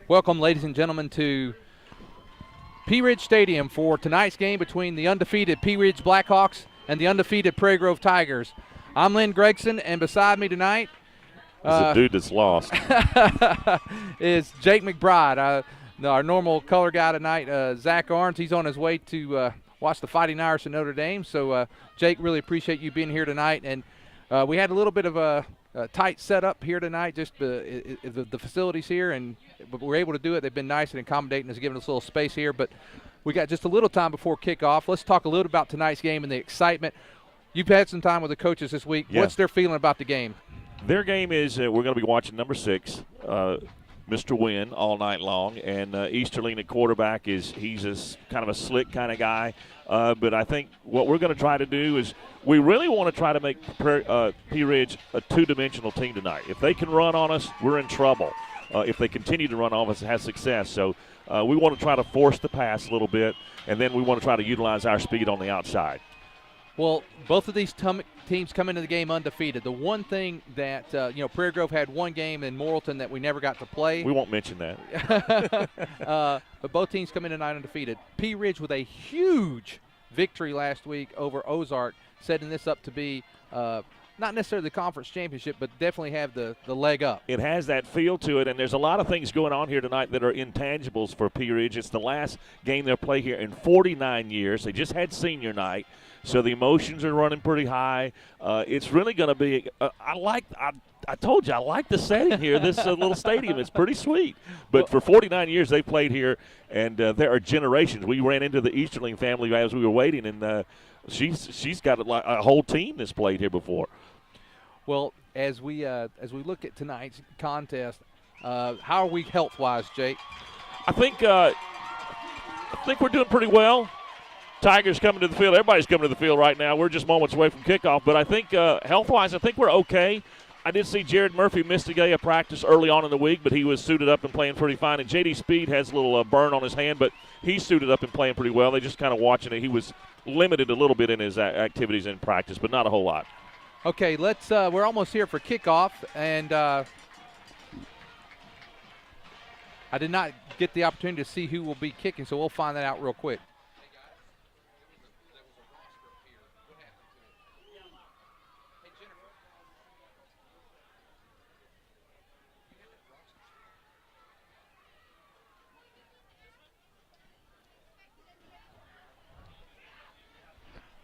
Welcome, ladies and gentlemen, to Pea Ridge Stadium for tonight's game between the undefeated Pea Ridge Blackhawks and the undefeated Prairie Grove Tigers. I'm Lynn Gregson, and beside me tonight is a dude that's lost. is Jake McBride, our normal color guy tonight. Zach Arns, he's on his way to watch the Fighting Irish in Notre Dame. So, Jake, really appreciate you being here tonight. And we had a little bit of a tight setup here tonight, just the facilities here, and we're able to do it. They've been nice and accommodating us, giving us a little space here. But we got just a little time before kickoff. Let's talk a little about tonight's game and the excitement. You've had some time with the coaches this week. Yeah. What's their feeling about the game? Their game is we're going to be watching number 6, Mr. Wynn, all night long. And Easterling at quarterback he's kind of a slick kind of guy. But I think what we're going to try to do is we really want to try to make Pea Ridge a two-dimensional team tonight. If they can run on us, we're in trouble. If they continue to run on us and have success. So we want to try to force the pass a little bit, and then we want to try to utilize our speed on the outside. Well, both of these teams come into the game undefeated. The one thing that, Prairie Grove had one game in Morrilton that we never got to play. We won't mention that. But both teams come in tonight undefeated. Pea Ridge with a huge victory last week over Ozark, setting this up to be not necessarily the conference championship, but definitely have the leg up. It has that feel to it, and there's a lot of things going on here tonight that are intangibles for Pea Ridge. It's the last game they'll play here in 49 years. They just had senior night. So the emotions are running pretty high. It's really going to be I told you, I like the setting here, this little stadium. It's pretty sweet. But for 49 years, they've played here, and there are generations. We ran into the Easterling family as we were waiting, and she's got a whole team that's played here before. Well, as we look at tonight's contest, how are we health-wise, Jake? I think we're doing pretty well. Tigers coming to the field. Everybody's coming to the field right now. We're just moments away from kickoff. But I think health-wise, I think we're okay. I did see Jared Murphy miss a day of practice early on in the week, but he was suited up and playing pretty fine. And J.D. Speed has a little burn on his hand, but he's suited up and playing pretty well. They just kind of watching it. He was limited a little bit in his activities in practice, but not a whole lot. Okay, we're almost here for kickoff, and I did not get the opportunity to see who will be kicking, so we'll find that out real quick.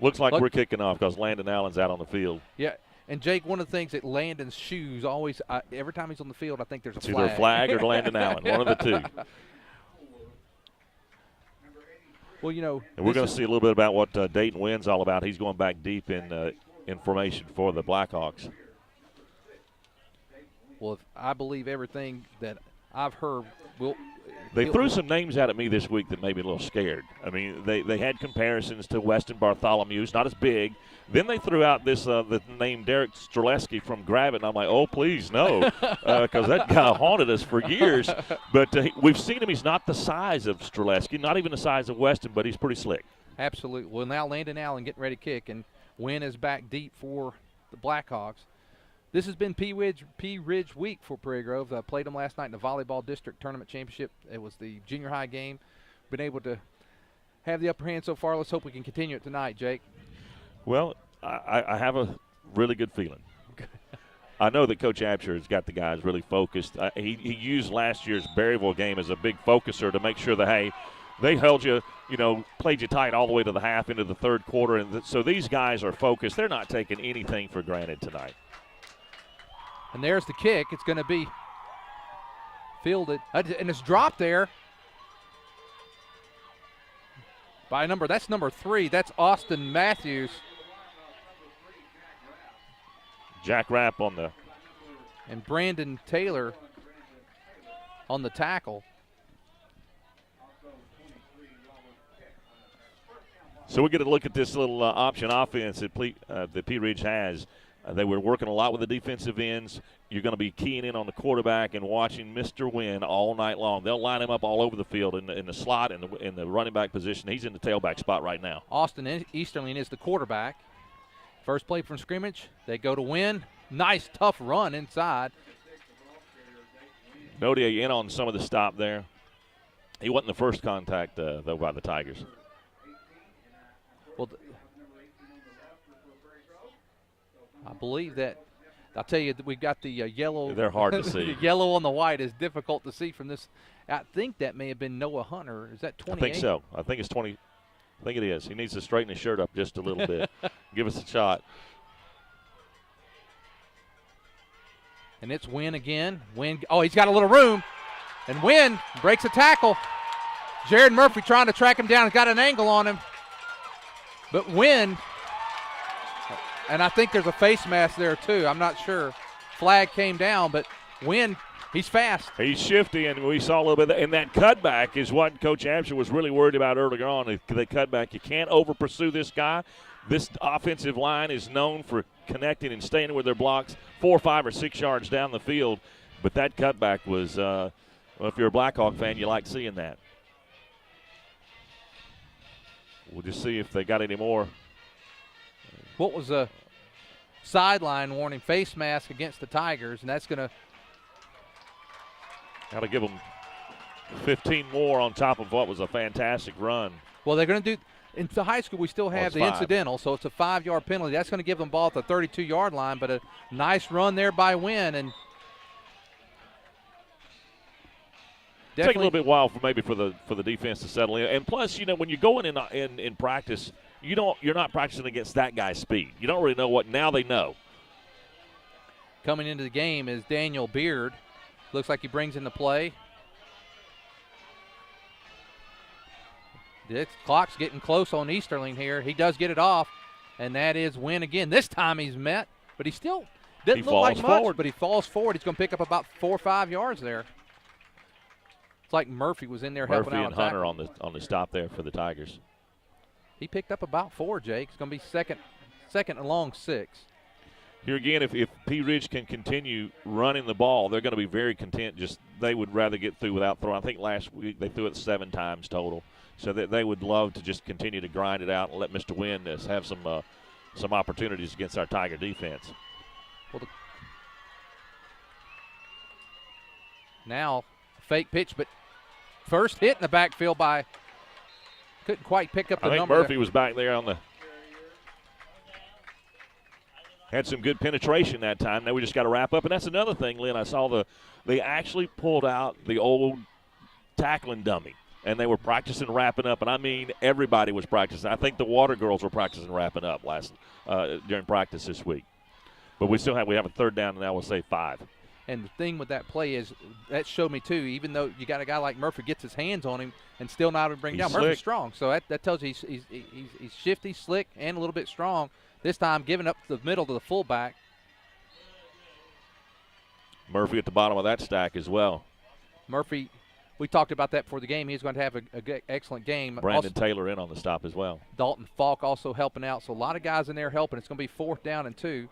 Looks like we're kicking off because Landon Allen's out on the field. Yeah, and Jake, one of the things that Landon's shoes always, every time he's on the field, I think there's a flag. It's either a flag or Landon Allen, one of the two. Well, and we're going to see a little bit about what Dayton Wynn's all about. He's going back deep in information for the Blackhawks. Well, if I believe everything that I've heard, they threw some names out at me this week that made me a little scared. I mean, they had comparisons to Weston Bartholomew's, not as big. Then they threw out the name Derek Streleski from Gravett, and I'm like, oh, please, no, because that guy haunted us for years. But we've seen him. He's not the size of Streleski, not even the size of Weston, but he's pretty slick. Absolutely. Well, now Landon Allen getting ready to kick, and Wynn is back deep for the Blackhawks. This has been Pea Ridge week for Prairie Grove. I played them last night in the volleyball district tournament championship. It was the junior high game. Been able to have the upper hand so far. Let's hope we can continue it tonight, Jake. Well, I have a really good feeling. I know that Coach Absher has got the guys really focused. He used last year's Berryville game as a big focuser to make sure that, hey, they held you, played you tight all the way to the half into the third quarter. And so these guys are focused. They're not taking anything for granted tonight. And there's the kick. It's going to be fielded. And it's dropped there by that's number 3. That's Austin Matthews. Jack Rapp on the. And Brandon Taylor on the tackle. So we get a look at this little option offense that Pea Ridge has. They were working a lot with the defensive ends. You're going to be keying in on the quarterback and watching Mr. Wynn all night long. They'll line him up all over the field in the slot, in the running back position. He's in the tailback spot right now. Austin Easterling is the quarterback. First play from scrimmage. They go to Wynn. Nice, tough run inside. Nodier in on some of the stop there. He wasn't the first contact, though, by the Tigers. Well, I believe that. I'll tell you that we've got the yellow. They're hard to see. The yellow on the white is difficult to see from this. I think that may have been Noah Hunter. Is that 28? I think so. I think it's 20. I think it is. He needs to straighten his shirt up just a little bit. Give us a shot. And it's Wynn again. Wynn. Oh, he's got a little room. And Wynn breaks a tackle. Jared Murphy trying to track him down. He's got an angle on him. But Wynn. And I think there's a face mask there, too. I'm not sure. Flag came down, but Wynn, he's fast. He's shifty, and we saw a little bit of that. And that cutback is what Coach Absher was really worried about earlier on, the cutback. You can't over-pursue this guy. This offensive line is known for connecting and staying with their blocks 4, 5, or 6 yards down the field. But that cutback was, well, if you're a Blackhawk fan, you like seeing that. We'll just see if they got any more. What was a sideline warning? Face mask against the Tigers, and that's going to. Got to give them 15 more on top of what was a fantastic run. Well, they're going to do. In the high school, we still have the 5. Incidental, so it's a 5-yard penalty. That's going to give them ball at the 32-yard line, but a nice run there by Wynn. And take a little bit while for the defense to settle in. And plus, you know, when you're going in practice, you're not practicing against that guy's speed. You don't really know what. Now they know. Coming into the game is Daniel Beard. Looks like he brings in the play. The clock's getting close on Easterling here. He does get it off, and that is Wynn again. This time he's met, but he still doesn't look like much, forward. but he falls forward. He's going to pick up about 4 or 5 yards there. It's like Murphy was in there helping out. Murphy and Hunter on the stop there for the Tigers. He picked up about 4, Jake. It's going to be second along 6. Here again, if Pea Ridge can continue running the ball, they're going to be very content. Just they would rather get through without throwing. I think last week they threw it 7 times total. So that they would love to just continue to grind it out and let Mr. Wynn have some opportunities against our Tiger defense. Well, now fake pitch, but first hit in the backfield by couldn't quite pick up the number. I think Murphy was back there on the. Had some good penetration that time. Now we just got to wrap up, and that's another thing, Lynn. I saw they actually pulled out the old tackling dummy. And they were practicing wrapping up, and I mean everybody was practicing. I think the Water Girls were practicing wrapping up during practice this week. But we have a third down, and now we'll say 5. And the thing with that play is that showed me too. Even though you got a guy like Murphy gets his hands on him and still not able to bring down. Slick. Murphy's strong, so that tells you he's shifty, slick, and a little bit strong. This time giving up the middle to the fullback. Murphy at the bottom of that stack as well. Murphy. We talked about that before the game. He's going to have an excellent game. Brandon Taylor in on the stop as well. Dalton Falk also helping out. So a lot of guys in there helping. It's going to be 4th down and 2.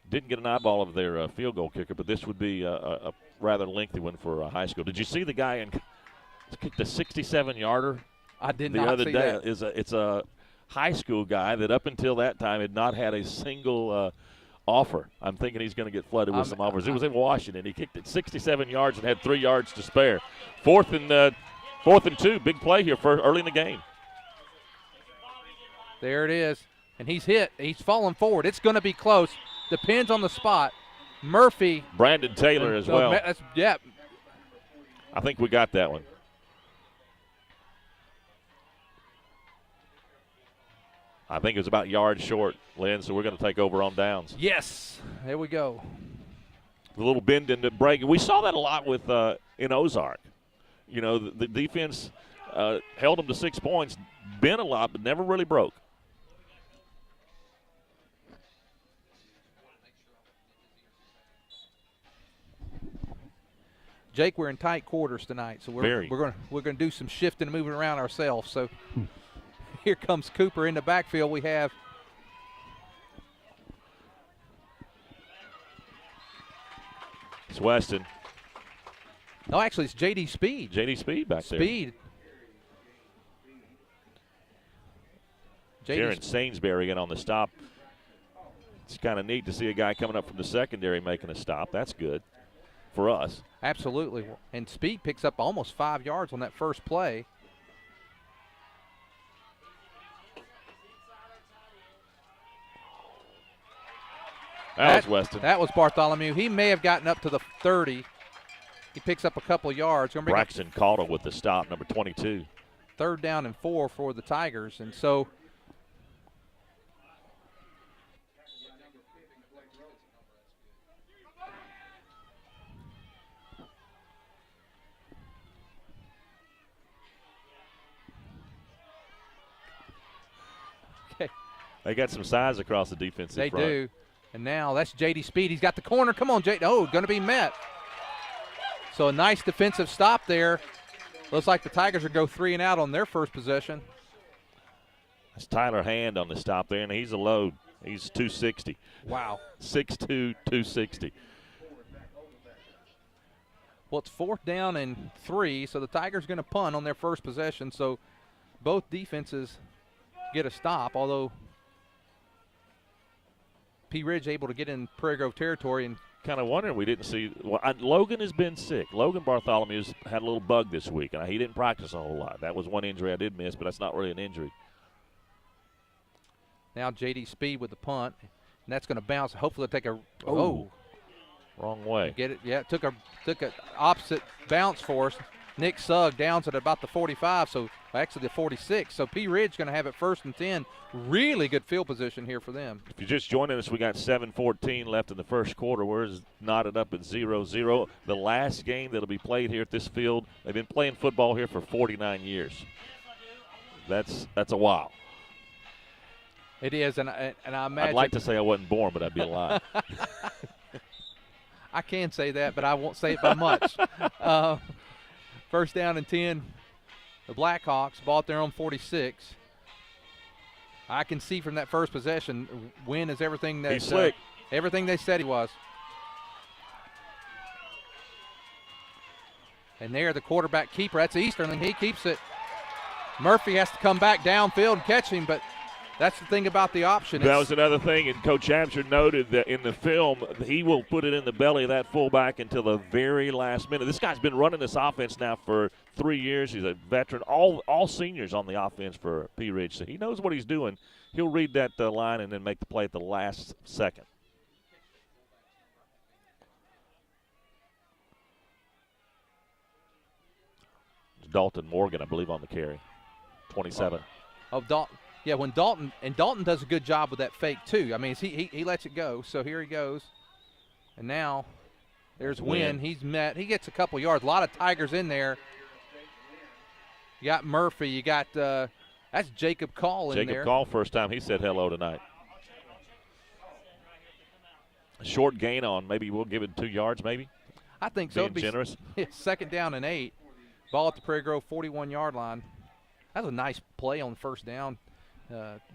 Didn't get an eyeball of their field goal kicker, but this would be a rather lengthy one for high school. Did you see the guy kicked a 67-yarder? I did not not see that. The other day it's a high school guy that up until that time had not had a single offer. I'm thinking he's going to get flooded with some offers. It was in Washington. He kicked it 67 yards and had 3 yards to spare. 4th and 2, big play here for early in the game. There it is, and he's hit. He's falling forward. It's going to be close. Depends on the spot. Murphy. Brandon Taylor as well. Yeah. I think we got that one. I think it was about yards short, Lynn, so we're going to take over on downs. Yes. There we go. The little bend into break. We saw that a lot with in Ozark. You know, the defense held them to 6 points, bent a lot, but never really broke. Jake, we're in tight quarters tonight, so we're going to do some shifting and moving around ourselves. So here comes Cooper in the backfield. We have it's Weston. No, actually, it's J.D. Speed. J.D. Speed back there. Speed. Jaron Sainsbury in on the stop. It's kind of neat to see a guy coming up from the secondary making a stop. That's good for us. Absolutely. And speed picks up almost 5 yards on that first play. That was Weston. That was Bartholomew. He may have gotten up to the 30. He picks up a couple yards. Braxton Caudill with the stop, number 22. 3rd down and 4 for the Tigers. And so they got some size across the defensive front. They do. And now that's J.D. Speed. He's got the corner. Come on, J.D. Oh, going to be met. So a nice defensive stop there. Looks like the Tigers are go 3 and out on their first possession. That's Tyler Hand on the stop there, and he's a load. He's 260. Wow. 6'2", 260. Well, it's 4th down and 3, so the Tigers going to punt on their first possession. So both defenses get a stop, although Pea Ridge able to get in Prairie Grove territory. And kind of wondering we didn't see. Well, Logan has been sick. Logan Bartholomew's had a little bug this week, and he didn't practice a whole lot. That was one injury I did miss, but that's not really an injury. Now J.D. Speed with the punt, and that's going to bounce. Hopefully they'll take a wrong way. Get it? Yeah, took a opposite bounce for us. Nick Sugg downs at about the 45, so actually the 46. So Pea Ridge going to have it 1st and 10. Really good field position here for them. If you're just joining us, we got 7:14 left in the first quarter. We're knotted up at 0-0. The last game that'll be played here at this field, they've been playing football here for 49 years. That's a while. It is, and I imagine. I'd like to say I wasn't born, but I'd be alive. I can say that, but I won't say it by much. 1st down and 10. The Blackhawks bought their own 46. I can see from that first possession, Wynn is everything that he's slick. Everything they said he was. And there, the quarterback keeper, that's Easterling. He keeps it. Murphy has to come back downfield and catch him, but that's the thing about the option. That was another thing, and Coach Hamster noted that in the film, he will put it in the belly of that fullback until the very last minute. This guy's been running this offense now for 3 years. He's a veteran, all seniors on the offense for Pea Ridge, so he knows what he's doing. He'll read that line and then make the play at the last second. Dalton Morgan, I believe, on the carry, 27. Dalton. Yeah, when Dalton does a good job with that fake too. I mean, he lets it go. So here he goes, and now there's Wynn. He's met. He gets a couple yards. A lot of Tigers in there. You got Murphy. You got that's Jacob Call in there. Jacob Call, first time he said hello tonight. A short gain on. Maybe we'll give it 2 yards. Maybe. I think so. Being generous. 2nd down and 8. Ball at the Prairie Grove 41-yard line. That was a nice play on 1st down.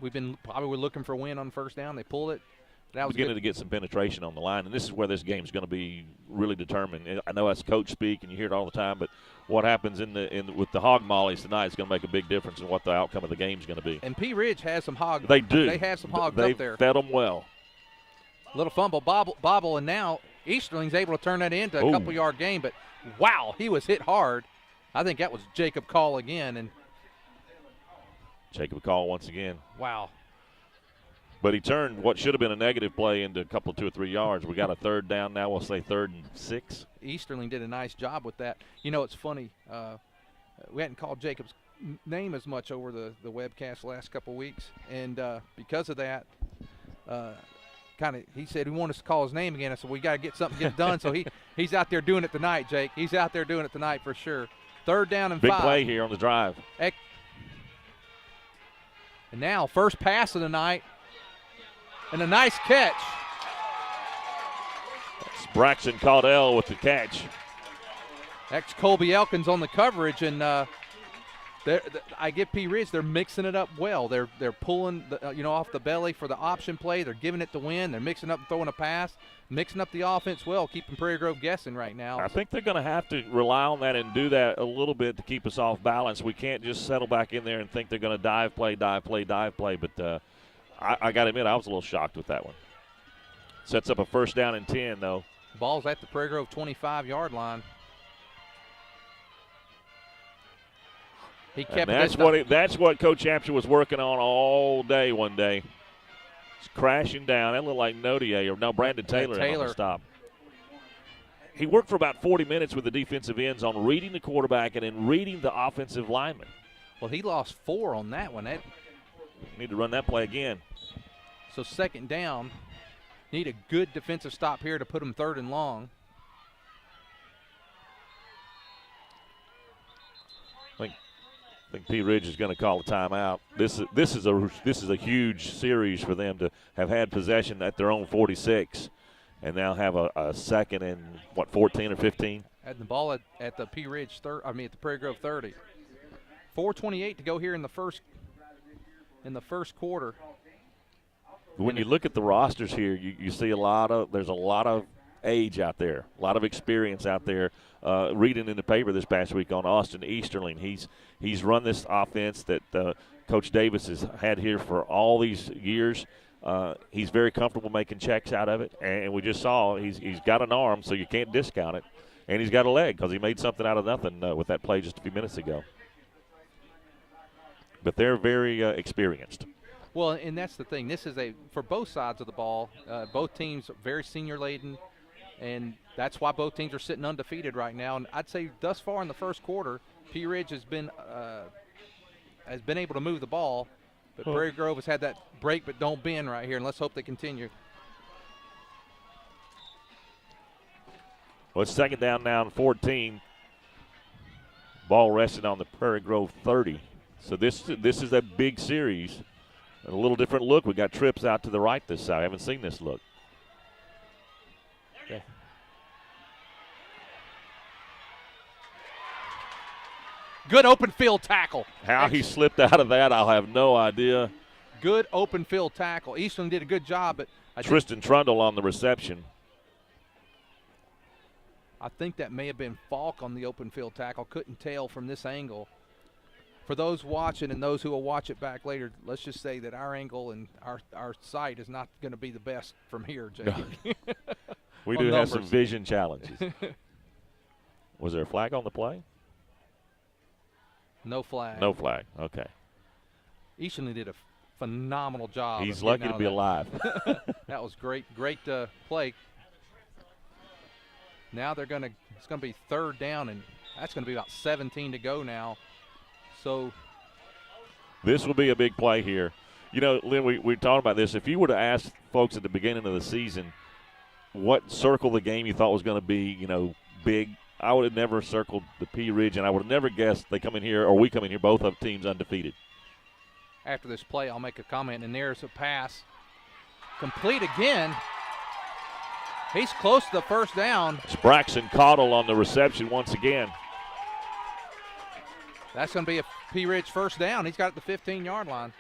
We're looking for a win on 1st down. They pulled it. That was beginning to get some penetration on the line, and this is where this game's going to be really determined. I know that's coach speak, and you hear it all the time, but what happens with the hog mollies tonight is going to make a big difference in what the outcome of the game is going to be. And Pea Ridge has some hogs. They do. They have some hogs up there. They fed them well. Little fumble, bobble, and now Easterling's able to turn that into a couple-yard gain. But, wow, he was hit hard. I think that was Jacob Call again, and Jacob Call once again. Wow. But he turned what should have been a negative play into a couple of 2 or 3 yards. We got a 3rd down now. We'll say 3rd and 6. Easterling did a nice job with that. You know, it's funny. We hadn't called Jacob's name as much over the webcast the last couple of weeks. And because of that, he said he wanted us to call his name again. I said, we got to get something get done. So he's out there doing it tonight, Jake. He's out there doing it tonight for sure. 3rd down and 5. Big play here on the drive. And now, first pass of the night, and a nice catch. That's Braxton Caudill with the catch. That's Colby Elkins on the coverage, and I give Pea Ridge, they're mixing it up well. They're pulling off the belly for the option play. They're giving it to Wynn. They're mixing up and throwing a pass, mixing up the offense well, keeping Prairie Grove guessing right now. I think they're going to have to rely on that and do that a little bit to keep us off balance. We can't just settle back in there and think they're going to dive play. But I got to admit, I was a little shocked with that one. Sets up a first down and 10, though. Ball's at the Prairie Grove 25-yard line. He kept that's what Coach Hampshire was working on all day one day. He's crashing down. That looked like Brandon Taylor on the stop. He worked for about 40 minutes with the defensive ends on reading the quarterback and then reading the offensive lineman. Well, he lost 4 on that one. Need to run that play again. So second down. Need a good defensive stop here to put him 3rd and long. I think Pea Ridge is going to call a timeout. This is a huge series for them to have had possession at their own 46, and now have a second and 14 or 15. At the ball at the Pea Ridge at the Prairie Grove 30. 4:28 to go here in the first quarter. When you look at the rosters here, you see there's a lot of age out there, a lot of experience out there. Reading in the paper this past week on Austin Easterling, he's run this offense that Coach Davis has had here for all these years. He's very comfortable making checks out of it, and we just saw he's got an arm, so you can't discount it, and he's got a leg because he made something out of nothing with that play just a few minutes ago. But they're very experienced. Well, and that's the thing. This is for both sides of the ball. Both teams are very senior laden, and that's why both teams are sitting undefeated right now. And I'd say thus far in the first quarter, Pea Ridge has been able to move the ball, but Prairie Grove has had that break but don't bend right here, and let's hope they continue. Well, it's second down now and 14. Ball resting on the Prairie Grove 30. So this is a big series. A little different look. We got trips out to the right this side. I haven't seen this look. Okay. Good open field tackle. How he slipped out of that, I'll have no idea. Good open field tackle. Eastland did a good job, but Tristan Trundle on the reception. I think that may have been Falk on the open field tackle. Couldn't tell from this angle. For those watching and those who will watch it back later, let's just say that our angle and our sight is not going to be the best from here, Jake. We do have some vision challenges. Was there a flag on the play? No flag. No flag. Okay. Eastonley did a phenomenal job. He's lucky to be alive. That was great play. Now it's going to be 3rd down, and that's going to be about 17 to go now. So this will be a big play here. You know, Lynn, we talked about this. If you were to ask folks at the beginning of the season what circle the game you thought was going to be, big, I would have never circled the Pea Ridge, and I would have never guessed they come in here, or we come in here, both of teams undefeated. After this play, I'll make a comment, and there's a pass. Complete again. He's close to the first down. It's Braxton Caudill on the reception once again. That's going to be a Pea Ridge first down. He's got it at the 15-yard line.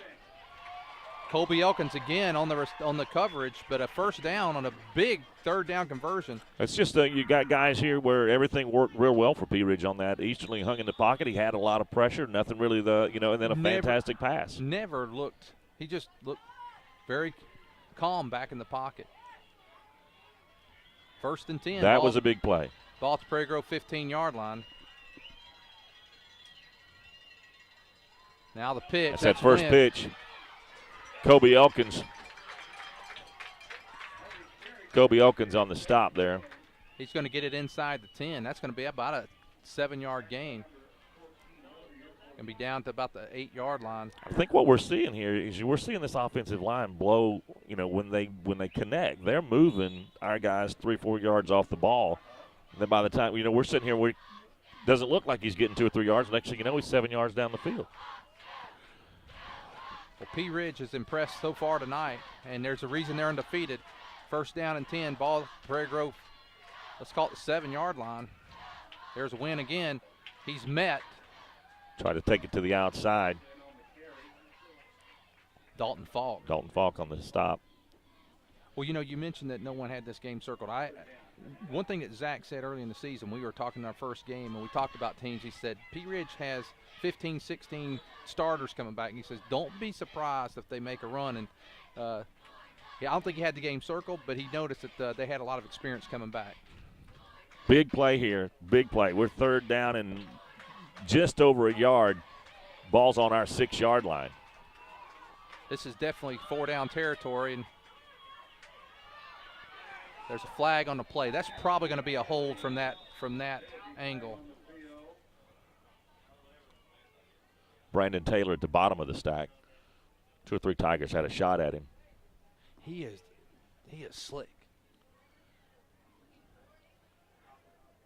Colby Elkins again on the coverage, but a first down on a big 3rd down conversion. It's just you got guys here where everything worked real well for Pea Ridge on that. Easterling hung in the pocket. He had a lot of pressure. Nothing really and then a fantastic pass. He just looked very calm back in the pocket. 1st and 10. That was a big play. Ball at the Prairie Grove 15-yard line. Now the pitch. That's that first pitch. Kobe Elkins on the stop there. He's going to get it inside the 10. That's going to be about a 7-yard gain. Going to be down to about the 8-yard line. I think what we're seeing here is we're seeing this offensive line blow, when they connect. They're moving our guys 3-4 yards off the ball. And then by the time, we're sitting here, doesn't look like he's getting 2 or 3 yards. Next thing you know, he's 7 yards down the field. Well, Pea Ridge has impressed so far tonight, and there's a reason they're undefeated. 1st down and 10, ball Prairie Grove, let's call it the 7-yard line. There's a win again. He's met. Try to take it to the outside. Dalton Falk on the stop. Well, you mentioned that no one had this game circled. One thing that Zach said early in the season, we were talking in our first game, and we talked about teams. He said Pea Ridge has 15, 16 starters coming back. And he says, don't be surprised if they make a run. And Yeah, I don't think he had the game circled, but he noticed that they had a lot of experience coming back. Big play here. Big play. We're third down and just over a yard. Ball's on our 6-yard line. This is definitely 4-down territory, and there's a flag on the play. That's probably going to be a hold from that angle. Brandon Taylor at the bottom of the stack. 2 or 3 Tigers had a shot at him. He is slick.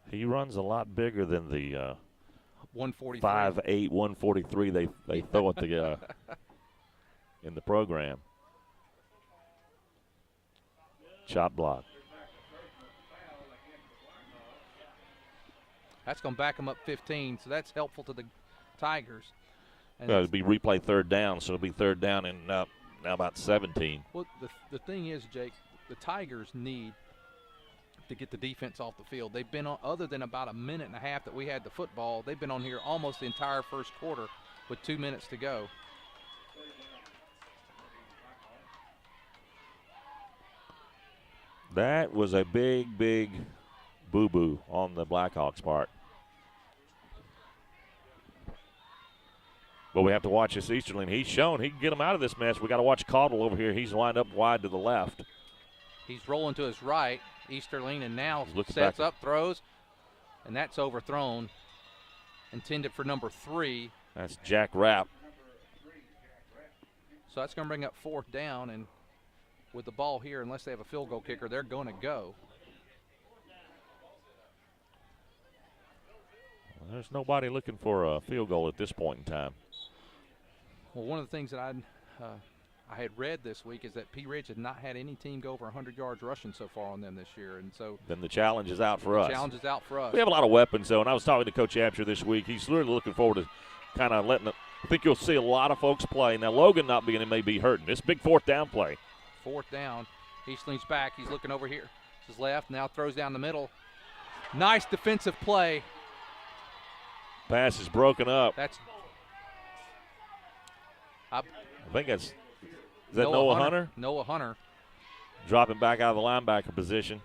He runs a lot bigger than the 143. 5'8", 143 they throw at the in the program. Chop block. That's going to back him up 15, so that's helpful to the Tigers. And It'll be replay third down, so it'll be third down and now about 17. Well, the thing is, Jake, the Tigers need to get the defense off the field. They've been on, other than about a minute and a half that we had the football, they've been on here almost the entire first quarter with 2 minutes to go. That was a big, big boo-boo on the Blackhawks' part. But we have to watch this Easterling. He's shown he can get him out of this mess. We got to watch Caudle over here. He's lined up wide to the left. He's rolling to his right, Easterling, and now Looks sets back. up, throws, and that's overthrown. Intended for number 3. That's Jack Rapp. So that's going to bring up 4th down, and with the ball here, unless they have a field goal kicker, they're going to go. Well, there's nobody looking for a field goal at this point in time. Well, one of the things that I had read this week is that Pea Ridge has not had any team go over 100 yards rushing so far on them this year, and so then the challenge is out for us. The challenge is out for us. We have a lot of weapons, though, and I was talking to Coach Absher this week. He's really looking forward to kind of letting it. I think you'll see a lot of folks play. Now, Logan not being in may be hurting. This big 4th down play. 4th down. Eastling's back. He's looking over here. This is left. Now throws down the middle. Nice defensive play. Pass is broken up. That's. I think that's. Is that Noah Hunter? Noah Hunter. Dropping back out of the linebacker position.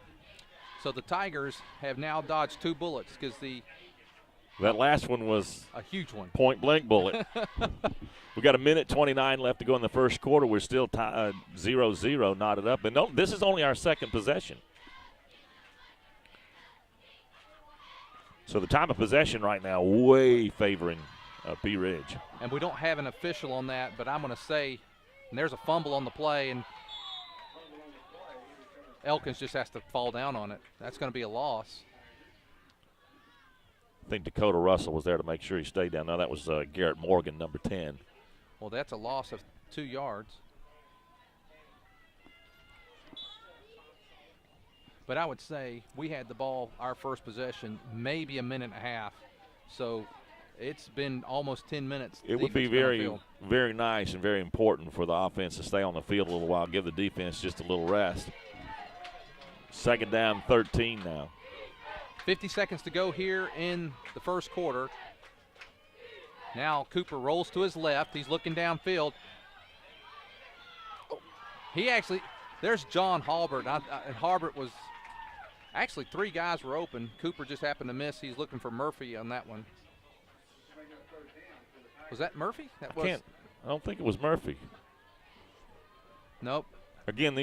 So the Tigers have now dodged 2 bullets because that last one was a huge one. Point blank bullet. We got a minute 29 left to go in the first quarter. We're still 0-0 knotted up. And no, this is only our second possession. So the time of possession right now way favoring Pea Ridge. And we don't have an official on that, but I'm going to say, and there's a fumble on the play, and Elkins just has to fall down on it. That's going to be a loss. I think Dakota Russell was there to make sure he stayed down. Now that was Garrett Morgan, number 10. Well, that's a loss of 2 yards. But I would say we had the ball our first possession maybe a minute and a half. So it's been almost 10 minutes. It would be very, very nice and very important for the offense to stay on the field a little while, give the defense just a little rest. 2nd down, 13 now. 50 seconds to go here in the first quarter. Now Cooper rolls to his left. He's looking downfield. He actually, there's John Halbert. And Halbert was, actually 3 guys were open. Cooper just happened to miss. He's looking for Murphy on that one. Was that Murphy? I don't think it was Murphy. Nope. Again,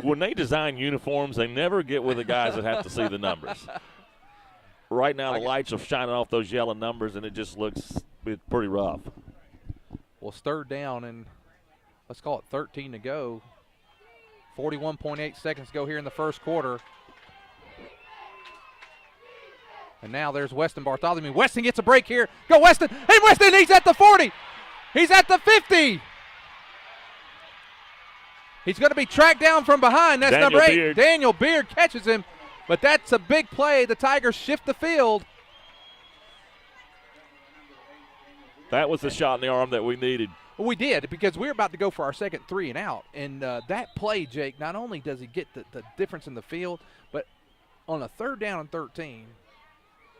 when they design uniforms, they never get with the guys that have to see the numbers. Right now, the lights are shining off those yellow numbers, and it just looks pretty rough. Well, it's 3rd down, and let's call it 13 to go. 41.8 seconds to go here in the first quarter. And now there's Weston Bartholomew. Weston gets a break here. Go Weston. Hey, Weston, he's at the 40. He's at the 50. He's going to be tracked down from behind. That's number 8. Beard. Daniel Beard catches him. But that's a big play. The Tigers shift the field. That was the shot in the arm that we needed. We did, because we were about to go for our second 3 and out. And that play, Jake, not only does he get the difference in the field, but on a 3rd down and 13,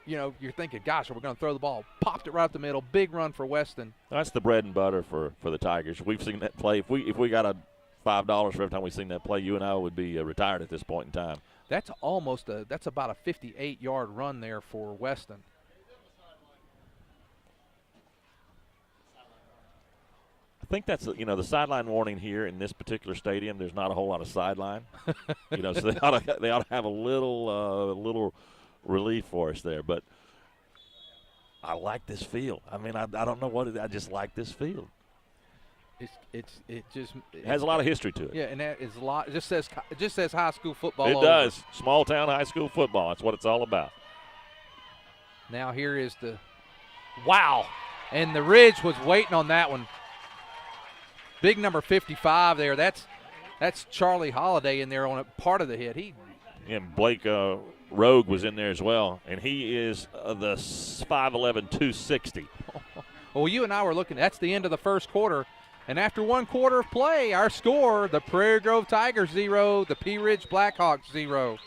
you know, you're thinking, gosh, we're going to throw the ball. Popped it right up the middle. Big run for Weston. That's the bread and butter for the Tigers. We've seen that play. If we got a $5 for every time we've seen that play, you and I would be retired at this point in time. That's that's about a 58-yard run there for Weston. I think that's the sideline warning here in this particular stadium. There's not a whole lot of sideline, so they ought to have a little relief for us there. But I like this field. I mean, I don't know what I just like this field. It has a lot of history to it. Yeah, and that is a lot. It just says high school football. It does. Small town high school football. That's what it's all about. Now here is wow, and the Ridge was waiting on that one. Big number 55 there. That's Charlie Holiday in there on a part of the hit. And Blake Rogue was in there as well, and he is the 5'11", 260. Well, you and I were looking. That's the end of the first quarter. And after 1 quarter of play, our score, the Prairie Grove Tigers 0, the Pea Ridge Blackhawks 0.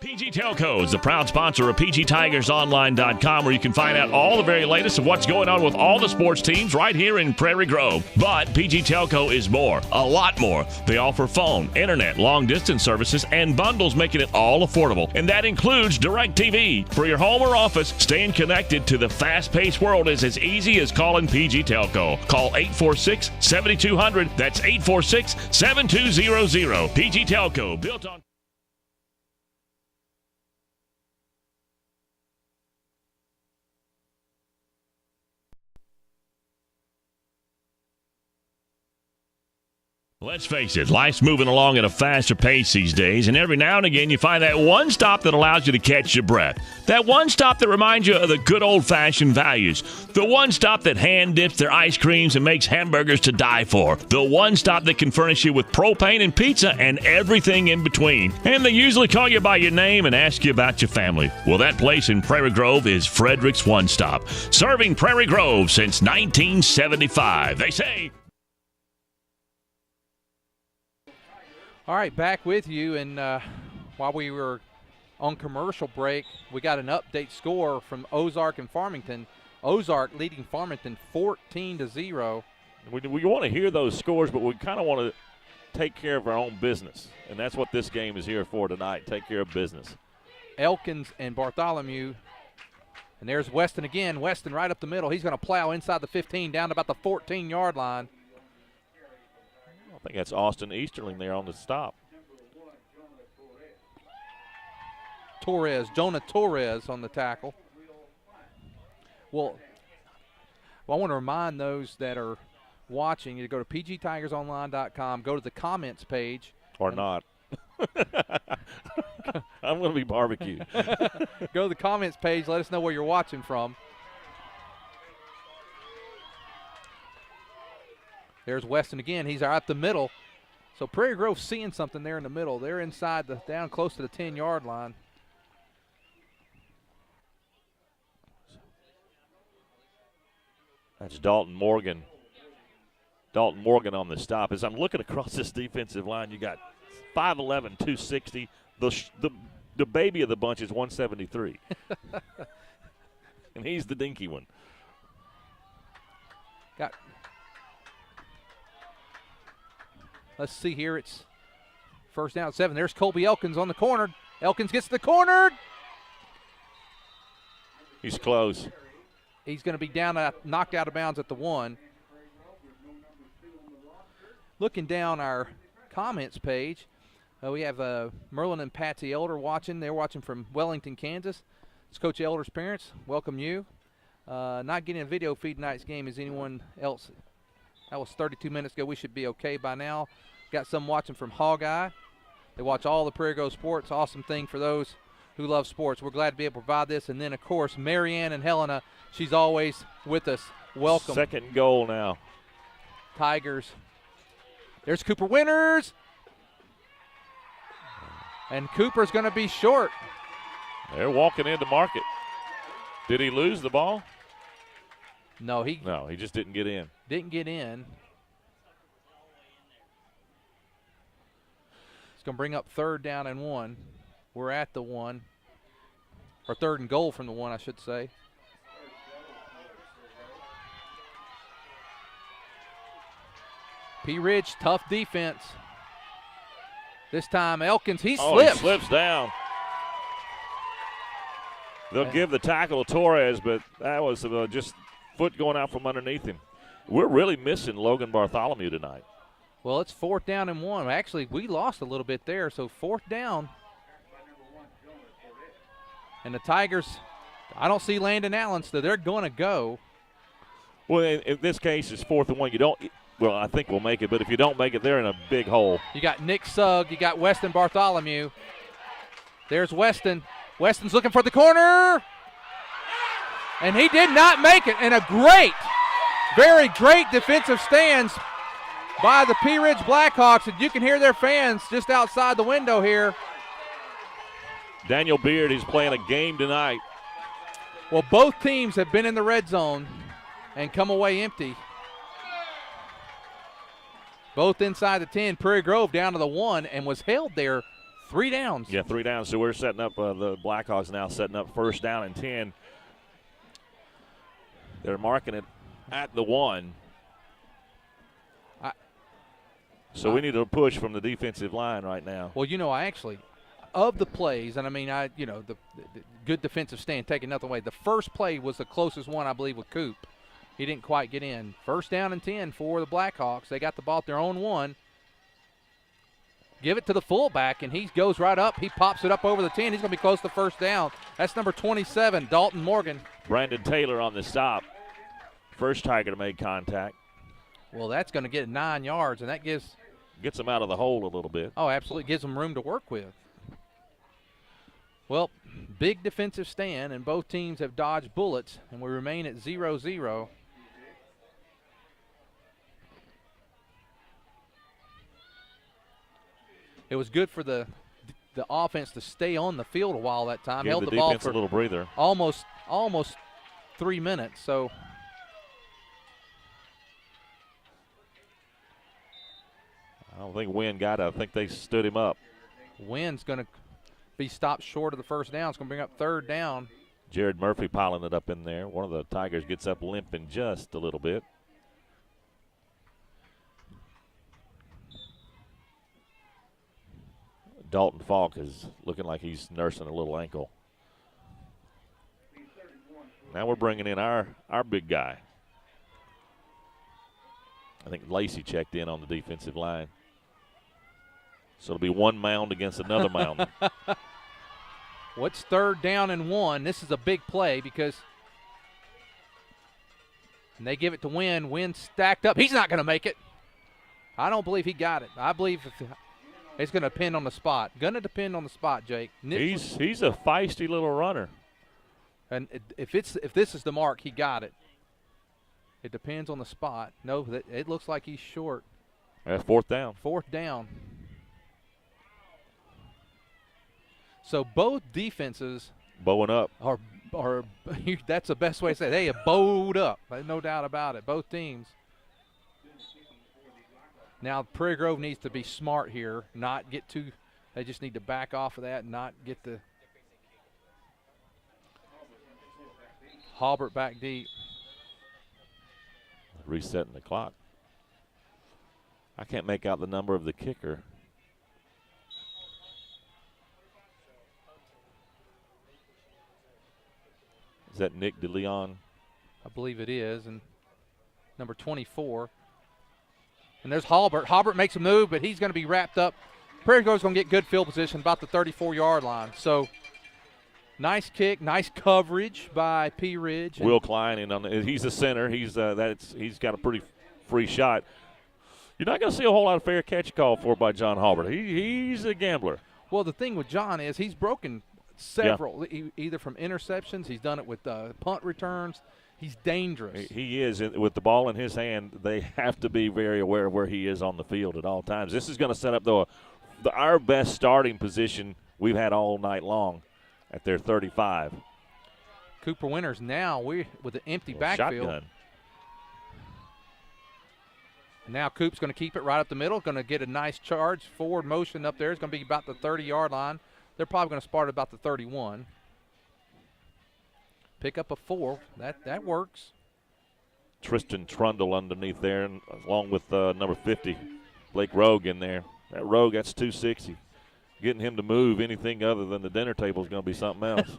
PG Telco is the proud sponsor of PGTigersOnline.com, where you can find out all the very latest of what's going on with all the sports teams right here in Prairie Grove. But PG Telco is more, a lot more. They offer phone, internet, long-distance services, and bundles, making it all affordable. And that includes DirecTV. For your home or office, staying connected to the fast-paced world is as easy as calling PG Telco. Call 846-7200. That's 846-7200. PG Telco, built on... Let's face it, life's moving along at a faster pace these days, and every now and again you find that one stop that allows you to catch your breath. That one stop that reminds you of the good old-fashioned values. The one stop that hand dips their ice creams and makes hamburgers to die for. The one stop that can furnish you with propane and pizza and everything in between. And they usually call you by your name and ask you about your family. Well, that place in Prairie Grove is Frederick's One Stop, serving Prairie Grove since 1975. They say... All right, back with you, and while we were on commercial break, we got an update score from Ozark and Farmington. Ozark leading Farmington 14-0. We want to hear those scores, but we kind of want to take care of our own business, and that's what this game is here for tonight, take care of business. Elkins and Bartholomew, and there's Weston again. Weston right up the middle. He's going to plow inside the 15 down to about the 14-yard line. I think that's Austin Easterling there on the stop. Jonah Torres on the tackle. Well, I want to remind those that are watching you to go to pgtigersonline.com, go to the comments page. Or not. I'm going to be barbecued. Go to the comments page. Let us know where you're watching from. There's Weston again. He's out the middle. So Prairie Grove's seeing something there in the middle. They're inside down close to the 10-yard line. That's Dalton Morgan. Dalton Morgan on the stop. As I'm looking across this defensive line, you got 5'11", 260. The baby of the bunch is 173. And he's the dinky one. Let's see here. It's first down 7. There's Colby Elkins on the corner. Elkins gets the corner. He's close. He's going to be knocked out of bounds at the 1. Looking down our comments page, we have Merlin and Patsy Elder watching. They're watching from Wellington, Kansas. It's Coach Elder's parents. Welcome you. Not getting a video feed tonight's game as anyone else. That was 32 minutes ago. We should be okay by now. Got some watching from Hawkeye. They watch all the Prairie Grove sports. Awesome thing for those who love sports. We're glad to be able to provide this. And then, of course, Marianne and Helena, she's always with us. Welcome. Second goal now. Tigers. There's Cooper Winters. And Cooper's going to be short. They're walking into market. Did he lose the ball? No, he just didn't get in. Didn't get in. It's going to bring up 3rd down and 1. We're at the 1. Or 3rd and goal from the 1, I should say. Pea Ridge, tough defense. This time Elkins, he Oh, slips. he slips down. They'll give the tackle to Torres, but that was just foot going out from underneath him. We're really missing Logan Bartholomew tonight. Well, it's 4th down and 1. Actually, we lost a little bit there, so 4th down. And the Tigers, I don't see Landon Allen, so they're going to go. Well, in this case, it's 4th and 1. You don't. Well, I think we'll make it, but if you don't make it, they're in a big hole. You got Nick Sugg. You got Weston Bartholomew. There's Weston. Weston's looking for the corner. And he did not make it. And a great, very great defensive stands by the Pea Ridge Blackhawks. And you can hear their fans just outside the window here. Daniel Beard is playing a game tonight. Well, both teams have been in the red zone and come away empty. Both inside the 10. Prairie Grove down to the 1 and was held there 3 downs. Yeah, 3 downs. So we're setting up, the Blackhawks now setting up 1st down and 10. They're marking it at the 1. So we need a push from the defensive line right now. Well, I actually, of the plays, and I mean, the good defensive stand, taking nothing away. The first play was the closest one, I believe, with Coop. He didn't quite get in. 1st down and 10 for the Blackhawks. They got the ball at their own 1. Give it to the fullback, and he goes right up. He pops it up over the 10. He's going to be close to 1st down. That's number 27, Dalton Morgan. Brandon Taylor on the stop. First Tiger to make contact. Well, that's going to get 9 yards, and that gets them out of the hole a little bit. Oh, absolutely. Gives them room to work with. Well, big defensive stand, and both teams have dodged bullets, and we remain at 0-0. It was good for the offense to stay on the field a while that time. Held the ball for a little breather. Almost 3 minutes. So I don't think Wynn got it. I think they stood him up. Wynn's going to be stopped short of the 1st down. It's going to bring up 3rd down. Jared Murphy piling it up in there. One of the Tigers gets up limping just a little bit. Dalton Falk is looking like he's nursing a little ankle. Now we're bringing in our big guy. I think Lacey checked in on the defensive line. So it'll be one mound against another mound. What's 3rd down and 1? This is a big play because they give it to Wynn. Wynn stacked up. He's not going to make it. I don't believe he got it. I believe it's going to depend on the spot. Going to depend on the spot, Jake. He's a feisty little runner. And if this is the mark, he got it. It depends on the spot. No, it looks like he's short. That's 4th down. 4th down. So both defenses bowing up are that's the best way to say it. They have bowed up. There's no doubt about it. Both teams. Now Prairie Grove needs to be smart here, not get too. They just need to back off of that and not get the Halbert back deep. Resetting the clock. I can't make out the number of the kicker. Is that Nick DeLeon? I believe it is, and number 24. And there's Halbert. Halbert makes a move, but he's going to be wrapped up. Prairie Grove's going to get good field position about the 34-yard line. So nice kick, nice coverage by Pea Ridge. Will Klein, and he's the center. He's got a pretty free shot. You're not going to see a whole lot of fair catch call for by John Halbert. He's a gambler. Well, the thing with John is he's broken several, either from interceptions. He's done it with punt returns. He's dangerous. He is. With the ball in his hand, they have to be very aware of where he is on the field at all times. This is going to set up, though, our best starting position we've had all night long at their 35. Cooper Winters now with an empty backfield. Shotgun. Now Coop's going to keep it right up the middle, going to get a nice charge, forward motion up there. It's going to be about the 30-yard line. They're probably going to start at about the 31. Pick up a 4. That works. Tristan Trundle underneath there, and along with number 50, Blake Rogue in there. That Rogue, that's 260. Getting him to move anything other than the dinner table is going to be something else.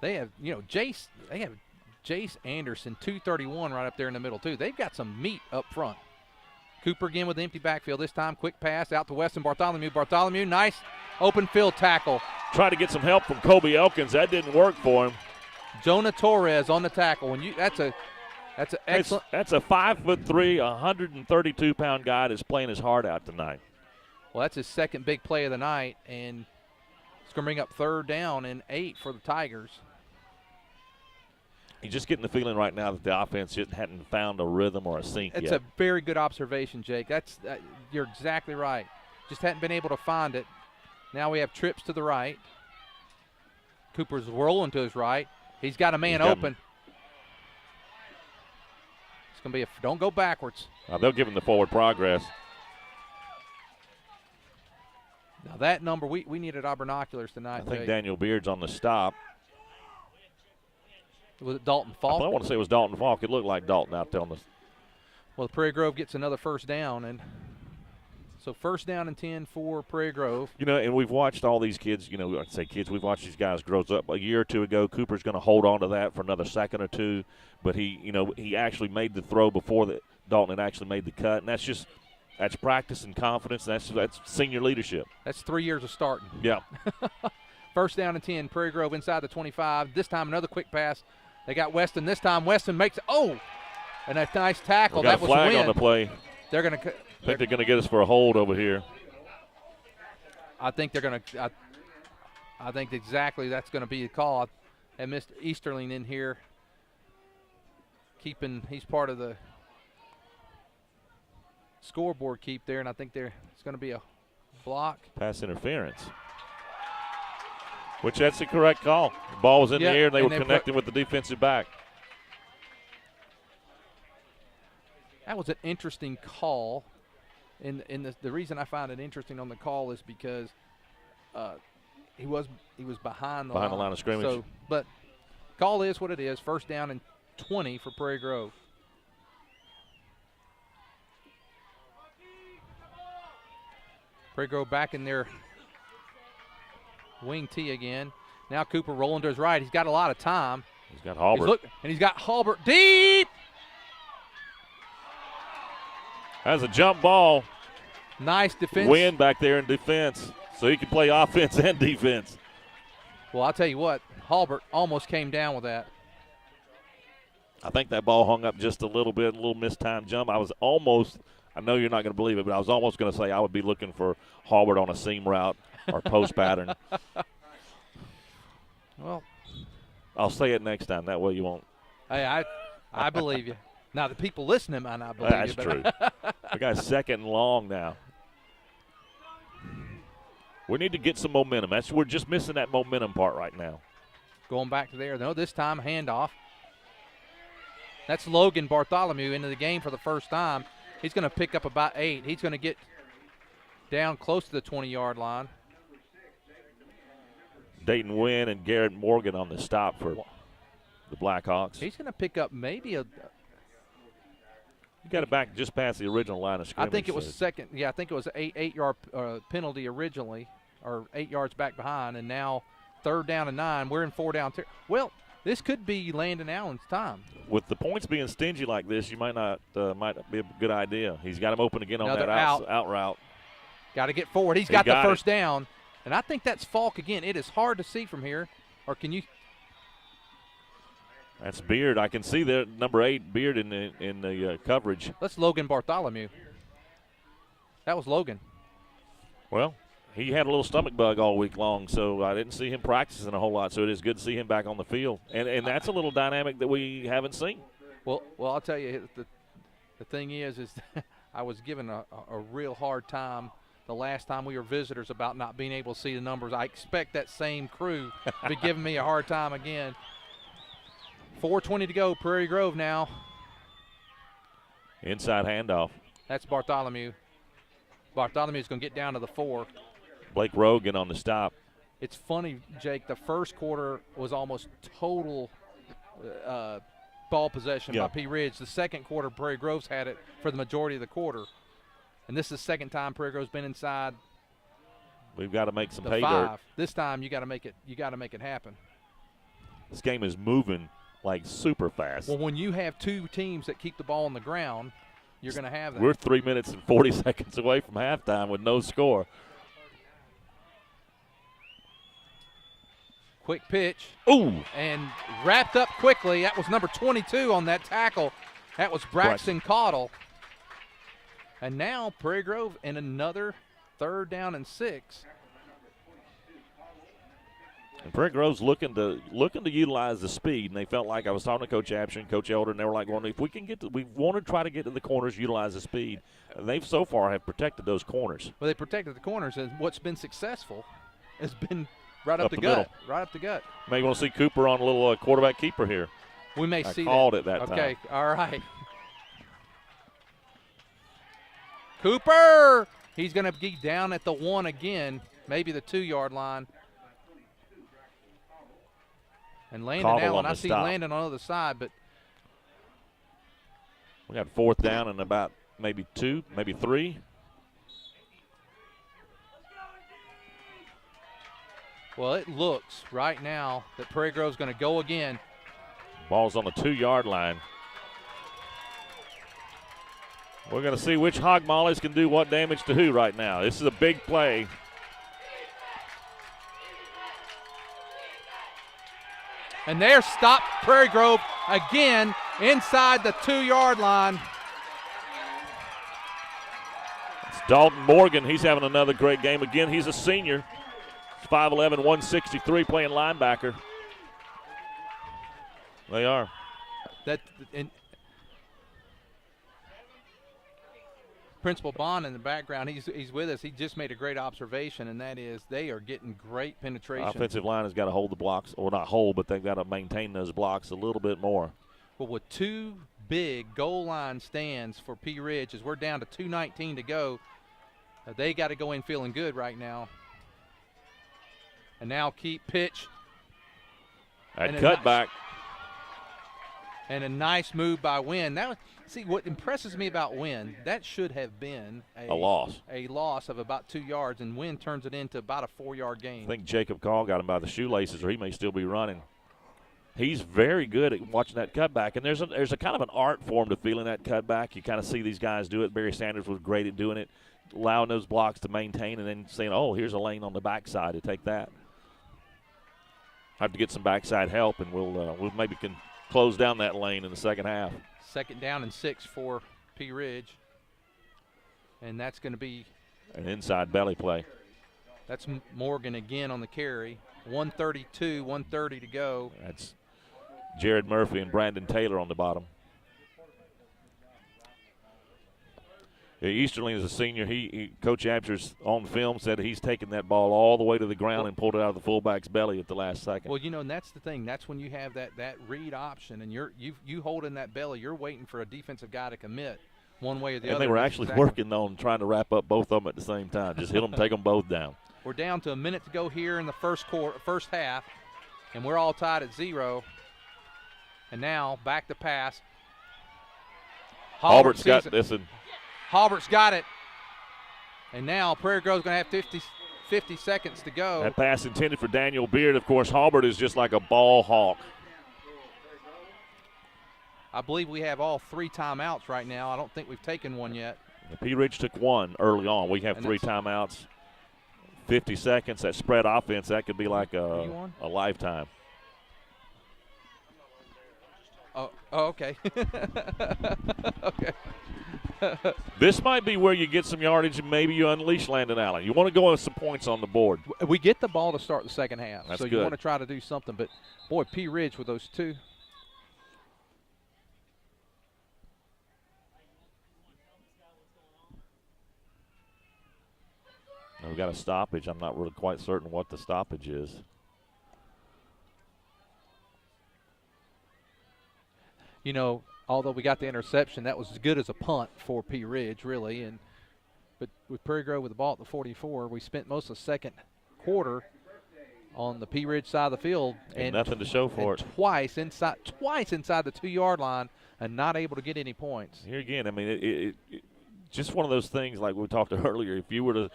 They have, Jace. They have Jace Anderson, 231, right up there in the middle too. They've got some meat up front. Cooper again with the empty backfield this time. Quick pass out to Weston Bartholomew. Bartholomew, nice open field tackle. Tried to get some help from Kobe Elkins. That didn't work for him. Jonah Torres on the tackle. That's an excellent. That's a 5'3", 132-pound guy that's playing his heart out tonight. Well, that's his second big play of the night, and it's going to bring up 3rd down and 8 for the Tigers. You're just getting the feeling right now that the offense just hadn't found a rhythm or a sync yet. It's a very good observation, Jake. You're exactly right. Just hadn't been able to find it. Now we have trips to the right. Cooper's rolling to his right. He's got a man open. It's going to be don't go backwards. They'll give him the forward progress. Now that number, we needed our binoculars tonight. I think Jake. Daniel Beard's on the stop. Was it Dalton Falk? I want to say it was Dalton Falk. It looked like Dalton out there on the. Well, Prairie Grove gets another 1st down, and so 1st down and 10 for Prairie Grove. And we've watched all these kids. I'd say kids. We've watched these guys grow up. A year or two ago, Cooper's going to hold on to that for another second or two, but he actually made the throw before Dalton had actually made the cut, and that's practice and confidence. That's senior leadership. That's 3 years of starting. Yeah. 1st down and 10, Prairie Grove inside the 25. This time another quick pass. They got Weston. This time Weston makes and a nice tackle. That was a flag win. on the play. They're going to. I think they're going to get us for a hold over here. I think they're going to. I think exactly that's going to be the call. And Mr. Easterling in here, he's part of the scoreboard keep there, and I think it's going to be a block. Pass interference. Which that's the correct call. The ball was in the air, and they were connecting with the defensive back. That was an interesting call. The reason I found it interesting on the call is because he was behind the line of scrimmage. So, but call is what it is. 1st down and 20 for Prairie Grove. Prairie Grove back in their wing tee again. Now Cooper rolling to his right. He's got a lot of time. He's got Halbert. He's got Halbert deep. That's a jump ball. Nice defense. Win back there in defense, so he can play offense and defense. Well, I'll tell you what, Halbert almost came down with that. I think that ball hung up just a little bit, a little mistimed jump. I know you're not going to believe it, but I was almost going to say I would be looking for Halbert on a seam route or post pattern. Well, I'll say it next time. That way you won't. Hey, I believe you. Now, the people listening might not believe you. That's true. We got 2nd and long now. We need to get some momentum. We're just missing that momentum part right now. Going back to there. No, this time handoff. That's Logan Bartholomew into the game for the first time. He's going to pick up about 8. He's going to get down close to the 20-yard line. Dayton Wynn and Garrett Morgan on the stop for the Blackhawks. He's going to pick up maybe a – You got it back just past the original line of scrimmage. I think it was second. Yeah, I think it was an 8-yard penalty originally, or 8 yards back behind, and now 3rd down and 9. We're in 4 down. Well, this could be Landon Allen's time. With the points being stingy like this, you might not be a good idea. He's got him open again on that out route. Got to get forward. He got the 1st down, and I think that's Falk again. It is hard to see from here, or can you? That's Beard. I can see there, number 8, Beard in the coverage. That's Logan Bartholomew. That was Logan. Well, he had a little stomach bug all week long, so I didn't see him practicing a whole lot. So it is good to see him back on the field, and that's a little dynamic that we haven't seen. Well, I'll tell you, the thing is I was given a real hard time the last time we were visitors about not being able to see the numbers. I expect that same crew to be giving me a hard time again. 4:20 to go, Prairie Grove now. Inside handoff. That's Bartholomew. Bartholomew's going to get down to the 4. Blake Rogan on the stop. It's funny, Jake, the first quarter was almost total ball possession by Pea Ridge. The second quarter, Prairie Grove's had it for the majority of the quarter. And this is the second time Prairie Grove's been inside. We've got to make some the pay 5. dirt. This time you got to make it. You got to make it happen. This game is moving like super fast. Well, when you have two teams that keep the ball on the ground, you're going to have that. We're 3 minutes and 40 seconds away from halftime with no score. Quick pitch. Ooh. And wrapped up quickly. That was number 22 on that tackle. That was Braxton Caudle. And now Prairie Grove in another 3rd down and 6. And Prairie Grove's looking to utilize the speed, and they felt like, I was talking to Coach Absher and Coach Elder, and they were like, well, if we can we want to try to get to the corners, utilize the speed. And they've so far have protected those corners. Well, they protected the corners, and what's been successful has been right up the gut. Middle. Right up the gut. Maybe want to see Cooper on a little quarterback keeper here. We may see that. I called it that time. Okay, all right. Cooper! He's going to be down at the 1 again, maybe the 2-yard line. And Landon Allen, I see Landon on the other side, but we got 4th down and about maybe 2, maybe 3. Well, it looks right now that Prairie Grove's going to go again. Ball's on the 2-yard line. We're going to see which hog mollies can do what damage to who right now. This is a big play. And they're stopped Prairie Grove again inside the 2-yard line. It's Dalton Morgan. He's having another great game. Again, he's a senior. He's 5'11", 163, playing linebacker. They are. Principal Bond in the background, he's with us. He just made a great observation, and that is they are getting great penetration. Offensive line has got to hold the blocks, or not hold, but they've got to maintain those blocks a little bit more. Well, with 2 big goal line stands for Pea Ridge, as we're down to 2:19 to go, they got to go in feeling good right now. And now keep pitch. That cutback. And a nice move by Wynn. Now, see, what impresses me about Wynn, that should have been a loss. A loss of about 2 yards, and Wynn turns it into about a 4-yard gain. I think Jacob Call got him by the shoelaces, or he may still be running. He's very good at watching that cutback, and there's a kind of an art form to feeling that cutback. You kind of see these guys do it. Barry Sanders was great at doing it, allowing those blocks to maintain, and then saying, oh, here's a lane on the backside to take that. Have to get some backside help, and we'll maybe can close down that lane in the second half. 2nd down and 6 for Pea Ridge. And that's going to be an inside belly play. That's Morgan again on the carry. 132, 130 to go. That's Jared Murphy and Brandon Taylor on the bottom. Easterling is a senior. Coach Absher's on film said he's taken that ball all the way to the ground and pulled it out of the fullback's belly at the last second. Well, and that's the thing. That's when you have that read option, and you holding that belly. You're waiting for a defensive guy to commit one way or the other. And they were actually working on trying to wrap up both of them at the same time. Just hit them, take them both down. We're down to a minute to go here in the first half, and we're all tied at 0. And now back to pass. Halbert's got this. Halbert's got it. And now Prairie Grove's going to have 50 seconds to go. That pass intended for Daniel Beard. Of course, Halbert is just like a ball hawk. I believe we have all 3 timeouts right now. I don't think we've taken one yet. Pea Ridge took one early on. We have 3 timeouts. 50 seconds. That spread offense, that could be like a lifetime. Oh, okay. Okay. This might be where you get some yardage and maybe you unleash Landon Allen. You want to go with some points on the board. We get the ball to start the second half. That's so good. You want to try to do something. But, boy, Pea Ridge with those 2. We've got a stoppage. I'm not really quite certain what the stoppage is. Although we got the interception, that was as good as a punt for Pea Ridge, really. But with Prairie Grove with the ball at the 44, we spent most of the second quarter on the Pea Ridge side of the field. And nothing to show for it. Twice inside the 2-yard line and not able to get any points. Here again, I mean, it just one of those things like we talked earlier. If you were to,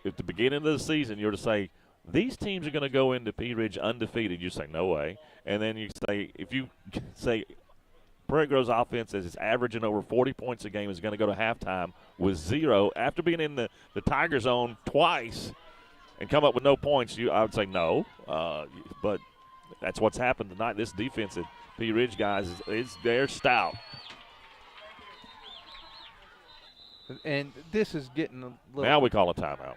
at the beginning of the season, you were to say, these teams are going to go into Pea Ridge undefeated, you say, no way. And then you say, if you say Prairie Grove's offense is averaging over 40 points a game is going to go to halftime with 0 after being in the Tiger zone twice and come up with no points, I would say no. But that's what's happened tonight. This defense at Pea Ridge, guys, they're stout. And this is getting a little. Now we call a timeout.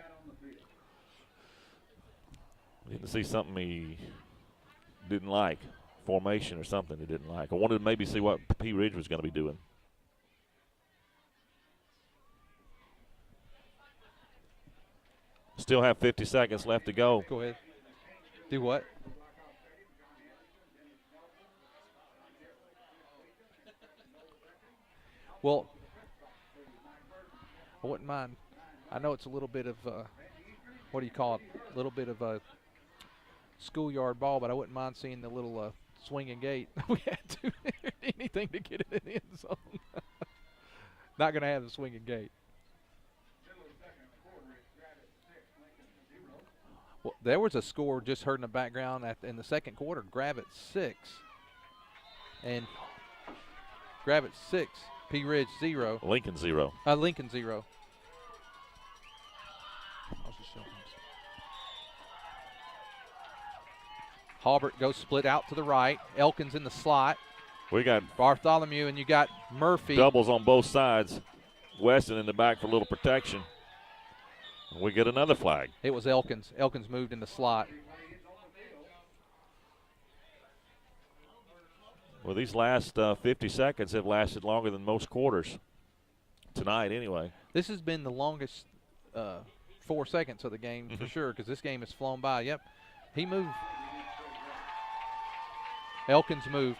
Didn't see something he didn't like, formation or something he didn't like. I wanted to maybe see what Pea Ridge was going to be doing. Still have 50 seconds left to go. Go ahead. Do what? Well, I wouldn't mind. I know it's a little bit of, what do you call it? A little bit of a schoolyard ball, but I wouldn't mind seeing the little swinging gate. We had to anything to get it in the end zone. Not going to have the swinging gate. Well, there was a score just heard in the background in the second quarter. Gravett 6. And Gravett 6. Pea Ridge 0. Lincoln 0. Lincoln 0. Halbert goes split out to the right. Elkins in the slot. We got Bartholomew, and you got Murphy. Doubles on both sides. Weston in the back for a little protection. We get another flag. It was Elkins. Elkins moved in the slot. Well, these last 50 seconds have lasted longer than most quarters tonight anyway. This has been the longest 4 seconds of the game for sure, because this game has flown by. Yep, he moved. Elkins moved.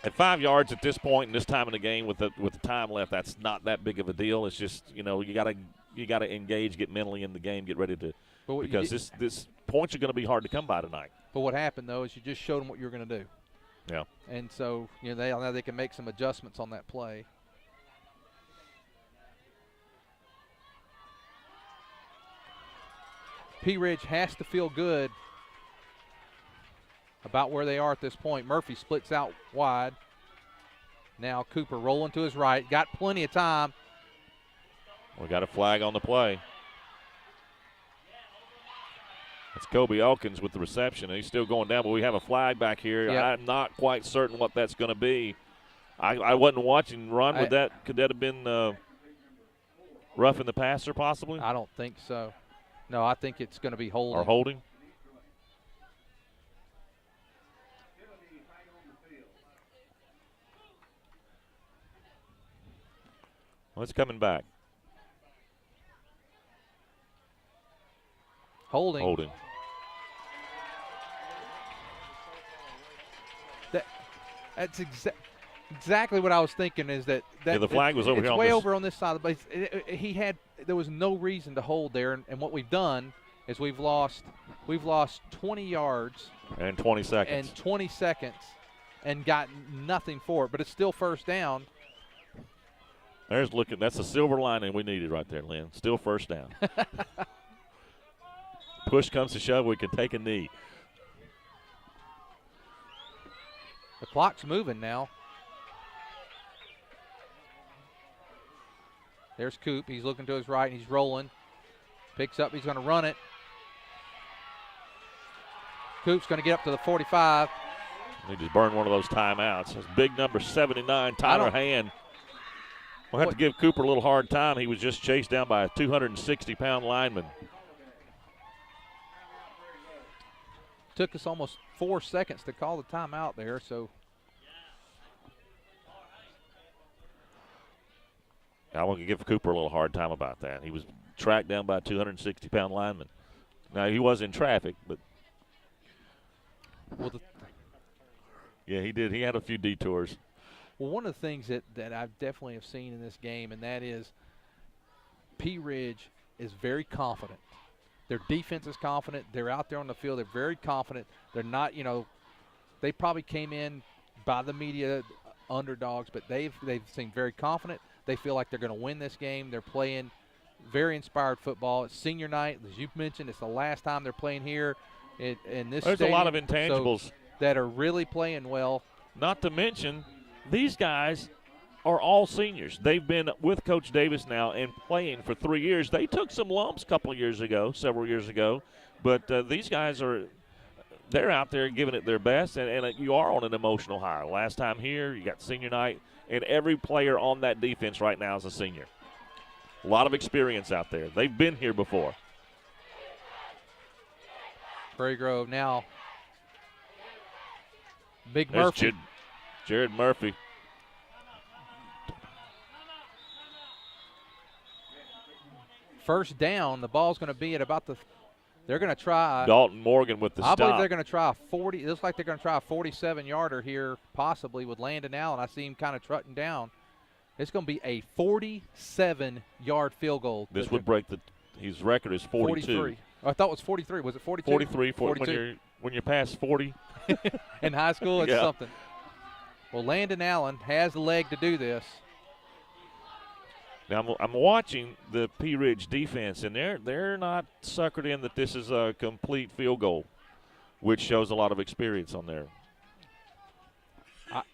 At 5 yards at this point in this time of the game with the time left, that's not that big of a deal. It's just, you gotta engage, get mentally in the game, get ready to, because this points are going to be hard to come by tonight. But what happened though is you just showed them what you were going to do. Yeah. And so now they can make some adjustments on that play. Pea Ridge has to feel good about where they are at this point. Murphy splits out wide. Now Cooper rolling to his right. Got plenty of time. We got a flag on the play. It's Kobe Elkins with the reception. He's still going down, but we have a flag back here. Yep. I'm not quite certain what that's going to be. I wasn't watching. Ron, could that have been roughing the passer possibly? I don't think so. No, I think it's going to be holding. Or holding? Well, it's coming back. Holding. Holding. That's exactly what I was thinking. Is that the flag was over here. It's way over on this side of the base. There was no reason to hold there, and what we've done is we've lost 20 yards and 20 seconds and got nothing for it. But it's still first down. That's the silver lining we needed right there, Lynn. Still first down. Push comes to shove, we can take a knee. The clock's moving now. There's Coop. He's looking to his right, and he's rolling. Picks up. He's going to run it. Coop's going to get up to the 45. He just burned one of those timeouts. That's big number 79, Tyler Hand. We'll have to give Cooper a little hard time. He was just chased down by a 260-pound lineman. Took us almost 4 seconds to call the timeout there, so. I want to give Cooper a little hard time about that. He was tracked down by a 260-pound lineman. Now, he was in traffic, but. Yeah, he did. He had a few detours. Well, one of the things that I definitely have seen in this game, and that is Pea Ridge is very confident Their defense is confident. They're out there on the field. They're very confident. They're not, they probably came in by the media underdogs, but they've seemed very confident. They feel like they're going to win this game. They're playing very inspired football. It's senior night. As you mentioned, it's the last time they're playing here in this There's stadium, a lot of intangibles that are really playing well. Not to mention, these guys are all seniors. They've been with Coach Davis now and playing for 3 years. They took some lumps several years ago, but these guys they're out there giving it their best, and you are on an emotional high. Last time here, you got senior night, and every player on that defense right now is a senior. A lot of experience out there. They've been here before. Prairie Grove now. Big There's Murphy. Jared Murphy. First down, the ball's going to be at about they're going to try. Dalton Morgan with the I stop. believe they're going to try a 40. It looks like they're going to try a 47-yarder here, possibly with Landon Allen. I see him kind of trotting down. It's going to be a 47-yard field goal. This would break his record is 42. 43. I thought it was 43. Was it 42? 43. 42. When you're past 40. In high school, it's Yeah. something. Well, Landon Allen has the leg to do this. Now I'm watching the Pea Ridge defense, and they're not suckered in that this is a complete field goal, which shows a lot of experience on there.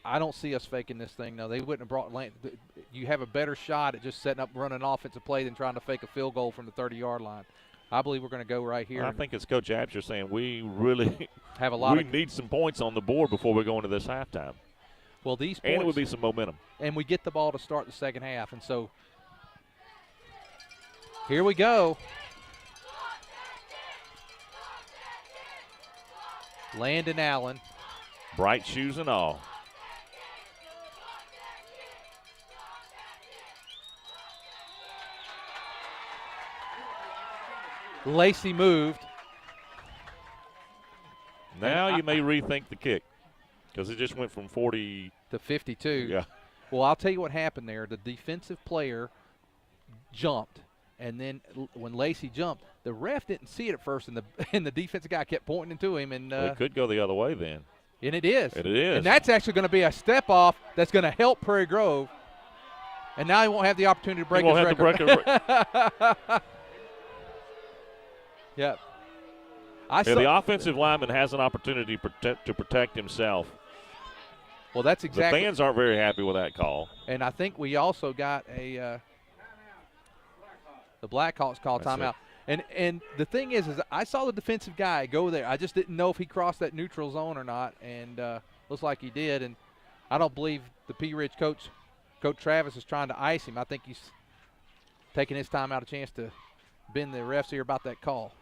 I don't see us faking this thing. No, they wouldn't have brought Landon. You have a better shot at just setting up, running an offensive play than trying to fake a field goal from the 30-yard line. I believe we're going to go right here. I think it's Coach Absher saying we really have a lot. We need some points on the board before we go into this halftime. Well, these points, and it would be some momentum. And we get the ball to start the second half, and so here we go. Landon Allen. Bright shoes and all. Lacey moved. Now you may rethink the kick because it just went from 40 to 52. Yeah. Well, I'll tell you what happened there. The defensive player jumped, and then when Lacey jumped, the ref didn't see it at first, and the defensive guy kept pointing to him. And it could go the other way then. And it is. It is. And that's actually going to be a step off that's going to help Prairie Grove. And now he won't have the opportunity to break his record. Yep. The offensive lineman has an opportunity to protect himself. Well, that's exactly. The fans aren't very happy with that call. And I think we also got the Blackhawks call timeout. And the thing is I saw the defensive guy go there. I just didn't know if he crossed that neutral zone or not, and looks like he did. And I don't believe the Pea Ridge coach Travis is trying to ice him. I think he's taking his time out a chance to bend the refs here about that call.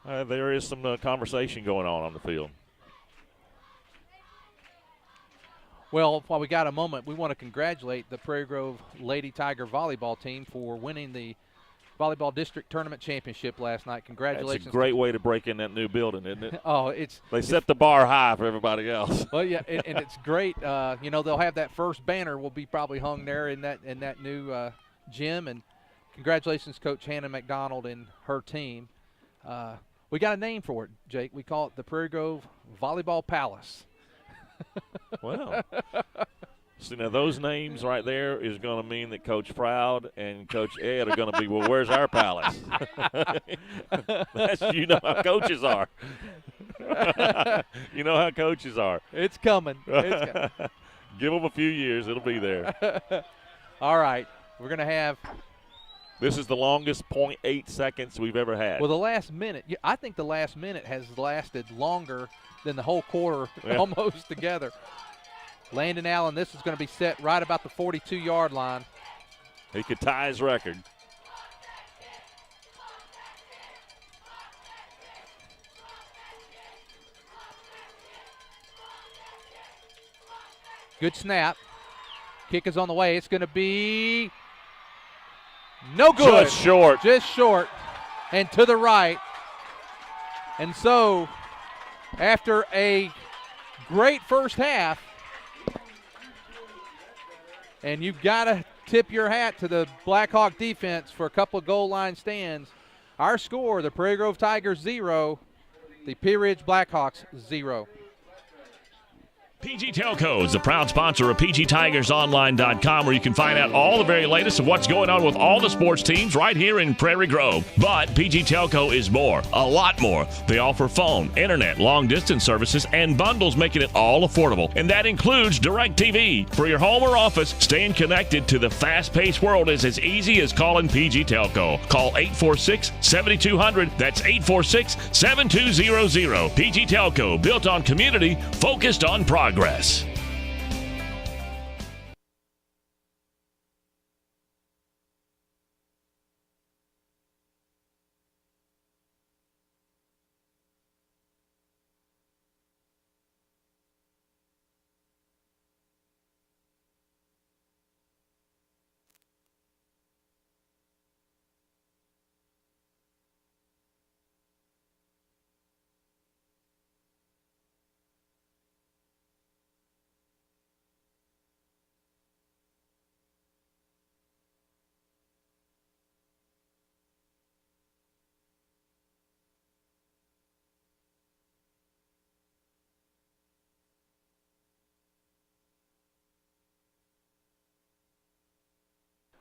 There is some conversation going on the field. Well, while we got a moment, we want to congratulate the Prairie Grove Lady Tiger volleyball team for winning the volleyball district tournament championship last night. Congratulations. That's a great way to break in that new building, isn't it? Oh, they set the bar high for everybody else. Well, yeah, and it's great. They'll have that first banner will be probably hung there in that new gym. And congratulations, Coach Hannah McDonald and her team. We got a name for it, Jake. We call it the Prairie Grove Volleyball Palace. Well, see, now those names right there is going to mean that Coach Proud and Coach Ed are going to be, well, where's our palace? You know how coaches are. You know how coaches are. It's coming. It's coming. Give them a few years. It'll be there. All right. We're going to have. This is the longest 0.8 seconds we've ever had. Well, the last minute, I think the last minute has lasted longer than the whole quarter almost together. Landon Allen, this is going to be set right about the 42-yard line. He could tie his record. Good snap. Kick is on the way. It's going to be no good. Just short. Just short. And to the right. And so, after a great first half, and you've got to tip your hat to the Blackhawk defense for a couple of goal line stands, Our score, the Prairie Grove Tigers 0, the Pea Ridge Blackhawks 0. PG Telco is the proud sponsor of PGTigersOnline.com, where you can find out all the very latest of what's going on with all the sports teams right here in Prairie Grove. But PG Telco is more, a lot more. They offer phone, internet, long-distance services, and bundles, making it all affordable. And that includes DirecTV. For your home or office, staying connected to the fast-paced world is as easy as calling PG Telco. Call 846-7200. That's 846-7200. PG Telco, built on community, focused on progress.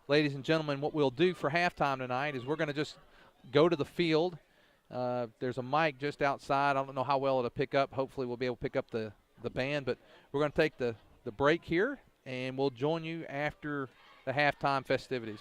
Ladies and gentlemen, what we'll do for halftime tonight is we're going to just go to the field. There's a mic just outside. I don't know how well it'll pick up. Hopefully we'll be able to pick up the band. But we're going to take the break here, and we'll join you after the halftime festivities.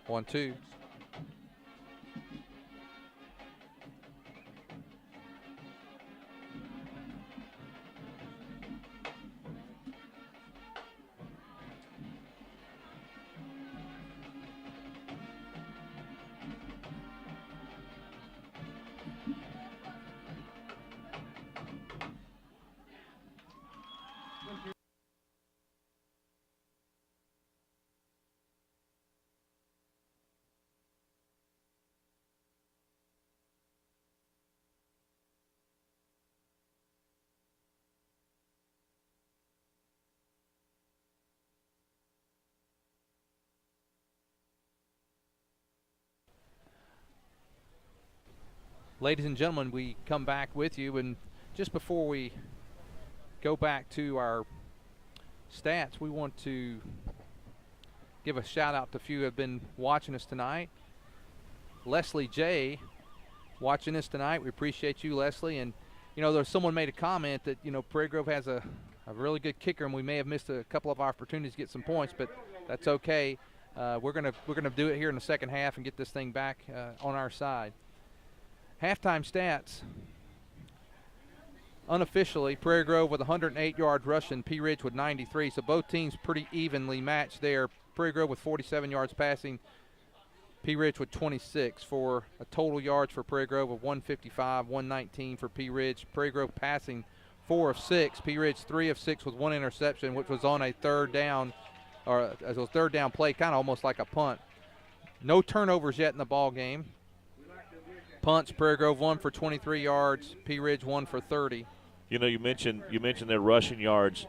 1-2. Ladies and gentlemen, we come back with you, and just before we go back to our stats, we want to give a shout out to a few who have been watching us tonight. Leslie J. watching us tonight. We appreciate you, Leslie. And, you know, there's someone made a comment that, you know, Prairie Grove has a really good kicker, and we may have missed a couple of opportunities to get some points, but that's okay. We're gonna do it here in the second half and get this thing back on our side. Halftime stats. Unofficially, Prairie Grove with 108 yards rushing, Pea Ridge with 93. So both teams pretty evenly matched there. Prairie Grove with 47 yards passing, Pea Ridge with 26 for a total yards for Prairie Grove of 155, 119 for Pea Ridge. Prairie Grove passing 4 of 6, Pea Ridge 3 of 6 with 1 interception, which was on a third down, or as a third down play, kind of almost like a punt. No turnovers yet in the ball game. Punts, Prairie Grove 1 for 23 yards, Pea Ridge 1 for 30. You know, you mentioned their rushing yards.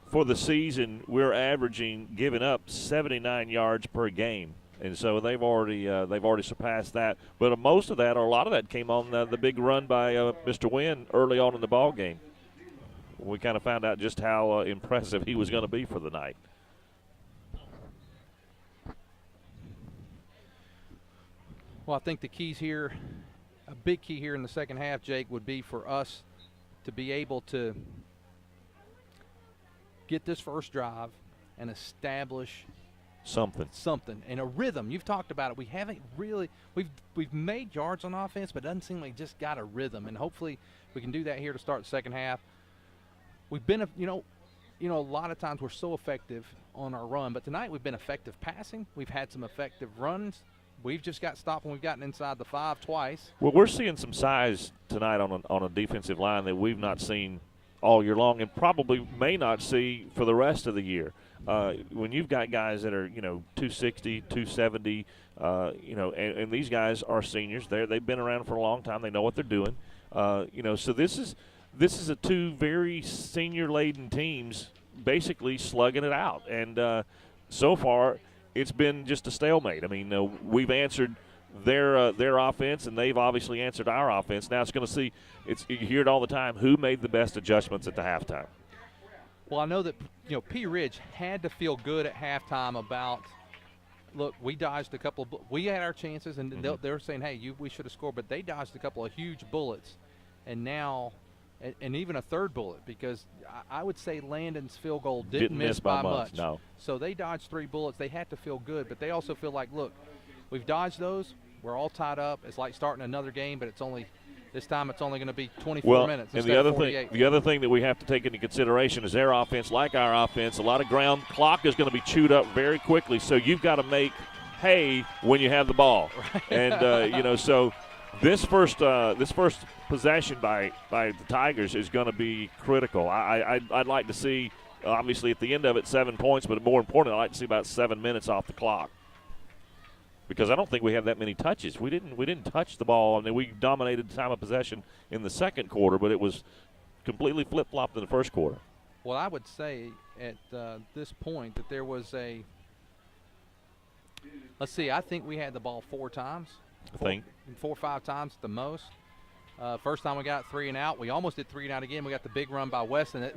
For the season, we're averaging giving up 79 yards per game, and so they've already surpassed that. But most of that, or a lot of that, came on the big run by Mr. Wynn early on in the ball game. We kind of found out just how impressive he was going to be for the night. Well, I think the keys here, a big key here in the second half, Jake, would be for us to be able to get this first drive and establish something and a rhythm. You've talked about it. We haven't really we've made yards on offense, but it doesn't seem like we just got a rhythm, and hopefully we can do that here to start the second half. We've been a lot of times we're so effective on our run, but tonight we've been effective passing. We've had some effective runs. We've just got stopped when we've gotten inside the 5 twice. Well, we're seeing some size tonight on a defensive line that we've not seen all year long, and probably may not see for the rest of the year. When you've got guys that are 260, 270, and these guys are seniors. They've been around for a long time. They know what they're doing. So this is a two very senior-laden teams basically slugging it out, and so far it's been just a stalemate. I mean, we've answered their offense, and they've obviously answered our offense. Now you hear it all the time. Who made the best adjustments at the halftime? Well, I know that Pea Ridge had to feel good at halftime about. Look, we dodged a couple of. We had our chances, and they're saying, "Hey, we should have scored," but they dodged a couple of huge bullets, and now. And even a third bullet, because I would say Landon's field goal didn't miss by much. No. So they dodged 3 bullets. They had to feel good, but they also feel like, look, we've dodged those. We're all tied up. It's like starting another game, but this time it's only going to be 24 minutes and instead of 48. The other thing that we have to take into consideration is their offense, like our offense, a lot of ground clock is going to be chewed up very quickly. So you've got to make hay when you have the ball, right. And so. This first possession by the Tigers is going to be critical. I'd like to see, obviously, at the end of it, 7 points, but more importantly, I'd like to see about 7 minutes off the clock, because I don't think we have that many touches. We didn't touch the ball. I mean, we dominated time of possession in the second quarter, but it was completely flip-flopped in the first quarter. Well, I would say at this point that there was I think we had the ball 4 times. 4 or 5 times at the most. First time we got 3 and out. We almost did 3 and out again. We got the big run by Weston.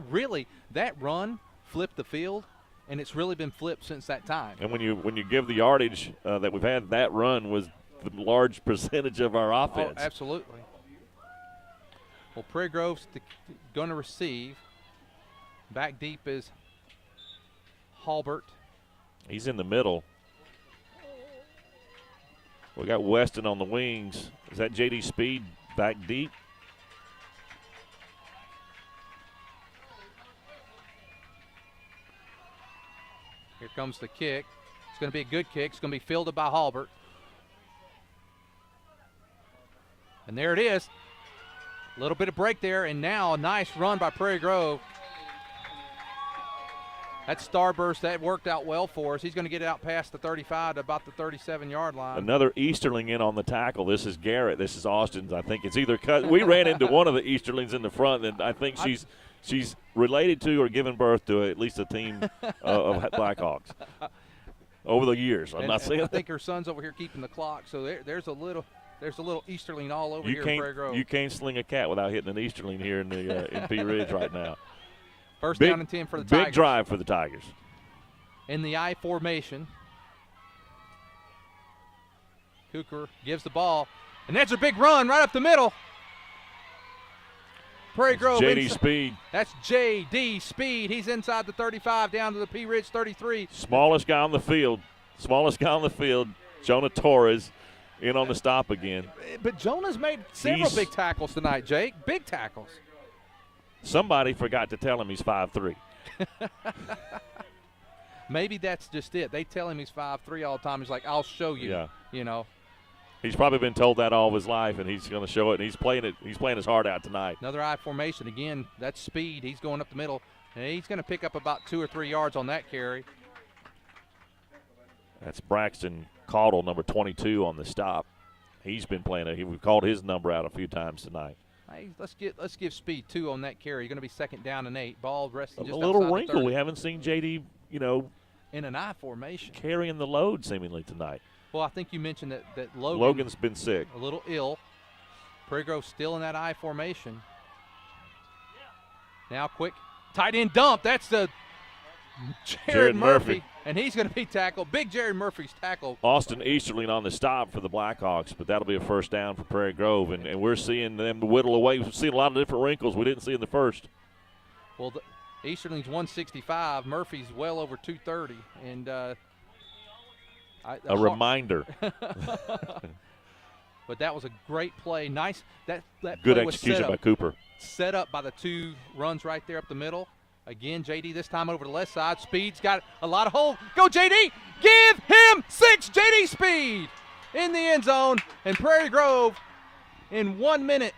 That run flipped the field, and it's really been flipped since that time. And when you give the yardage that we've had, that run was the large percentage of our offense. Oh, absolutely. Well, Prairie Grove's going to receive. Back deep is Halbert. He's in the middle. We got Weston on the wings. Is that J.D. Speed back deep? Here comes the kick. It's going to be a good kick. It's going to be fielded by Halbert. And there it is. A little bit of break there, and now a nice run by Prairie Grove. That starburst, that worked out well for us. He's going to get it out past the 35 to about the 37-yard line. Another Easterling in on the tackle. This is Garrett. This is Austin's. I think it's either cut. We ran into one of the Easterlings in the front, and I think she's related to or given birth to at least a team of Blackhawks over the years. I'm not saying I think her son's over here keeping the clock, so there's a little Easterling all over here in Prairie Grove. You can't sling a cat without hitting an Easterling here in Pea Ridge right now. First down and 10 for the Tigers. Big drive for the Tigers. In the I formation. Cooker gives the ball, and that's a big run right up the middle. Prairie Grove. J.D. Speed. That's J.D. Speed. He's inside the 35 down to the Pea Ridge 33. Smallest guy on the field. Jonah Torres in on the stop again. But Jonah's made several big tackles tonight, Jake. Big tackles. Somebody forgot to tell him he's 5'3". Maybe that's just it. They tell him he's 5'3" all the time. He's like, I'll show you. Yeah. You know. He's probably been told that all of his life, and he's going to show it, and he's playing it. He's playing his heart out tonight. Another I formation. Again, that's Speed. He's going up the middle, and he's going to pick up about 2 or 3 yards on that carry. That's Braxton Caudle, number 22, on the stop. He's been playing it. We've called his number out a few times tonight. Hey, let's give Speed 2 on that carry. You're going to be second down and 8. Ball resting just a little outside wrinkle. the 30. We haven't seen JD, in an I formation, carrying the load seemingly tonight. Well, I think you mentioned that Logan's been sick, a little ill. Prairie Grove still in that I formation. Now quick tight end dump. That's the Jared Murphy. And he's going to be tackled. Big Jared Murphy's tackle. Austin Easterling on the stop for the Blackhawks, but that'll be a first down for Prairie Grove, and we're seeing them whittle away. We've seen a lot of different wrinkles we didn't see in the first. Well, Easterling's 165. Murphy's well over 230. And a reminder. But that was a great play. Nice. That good play was execution by Cooper. Set up by the 2 runs right there up the middle. Again, J.D. this time over the left side. Speed's got a lot of hold. Go, J.D. Give him 6. J.D. Speed in the end zone. And Prairie Grove in 1 minute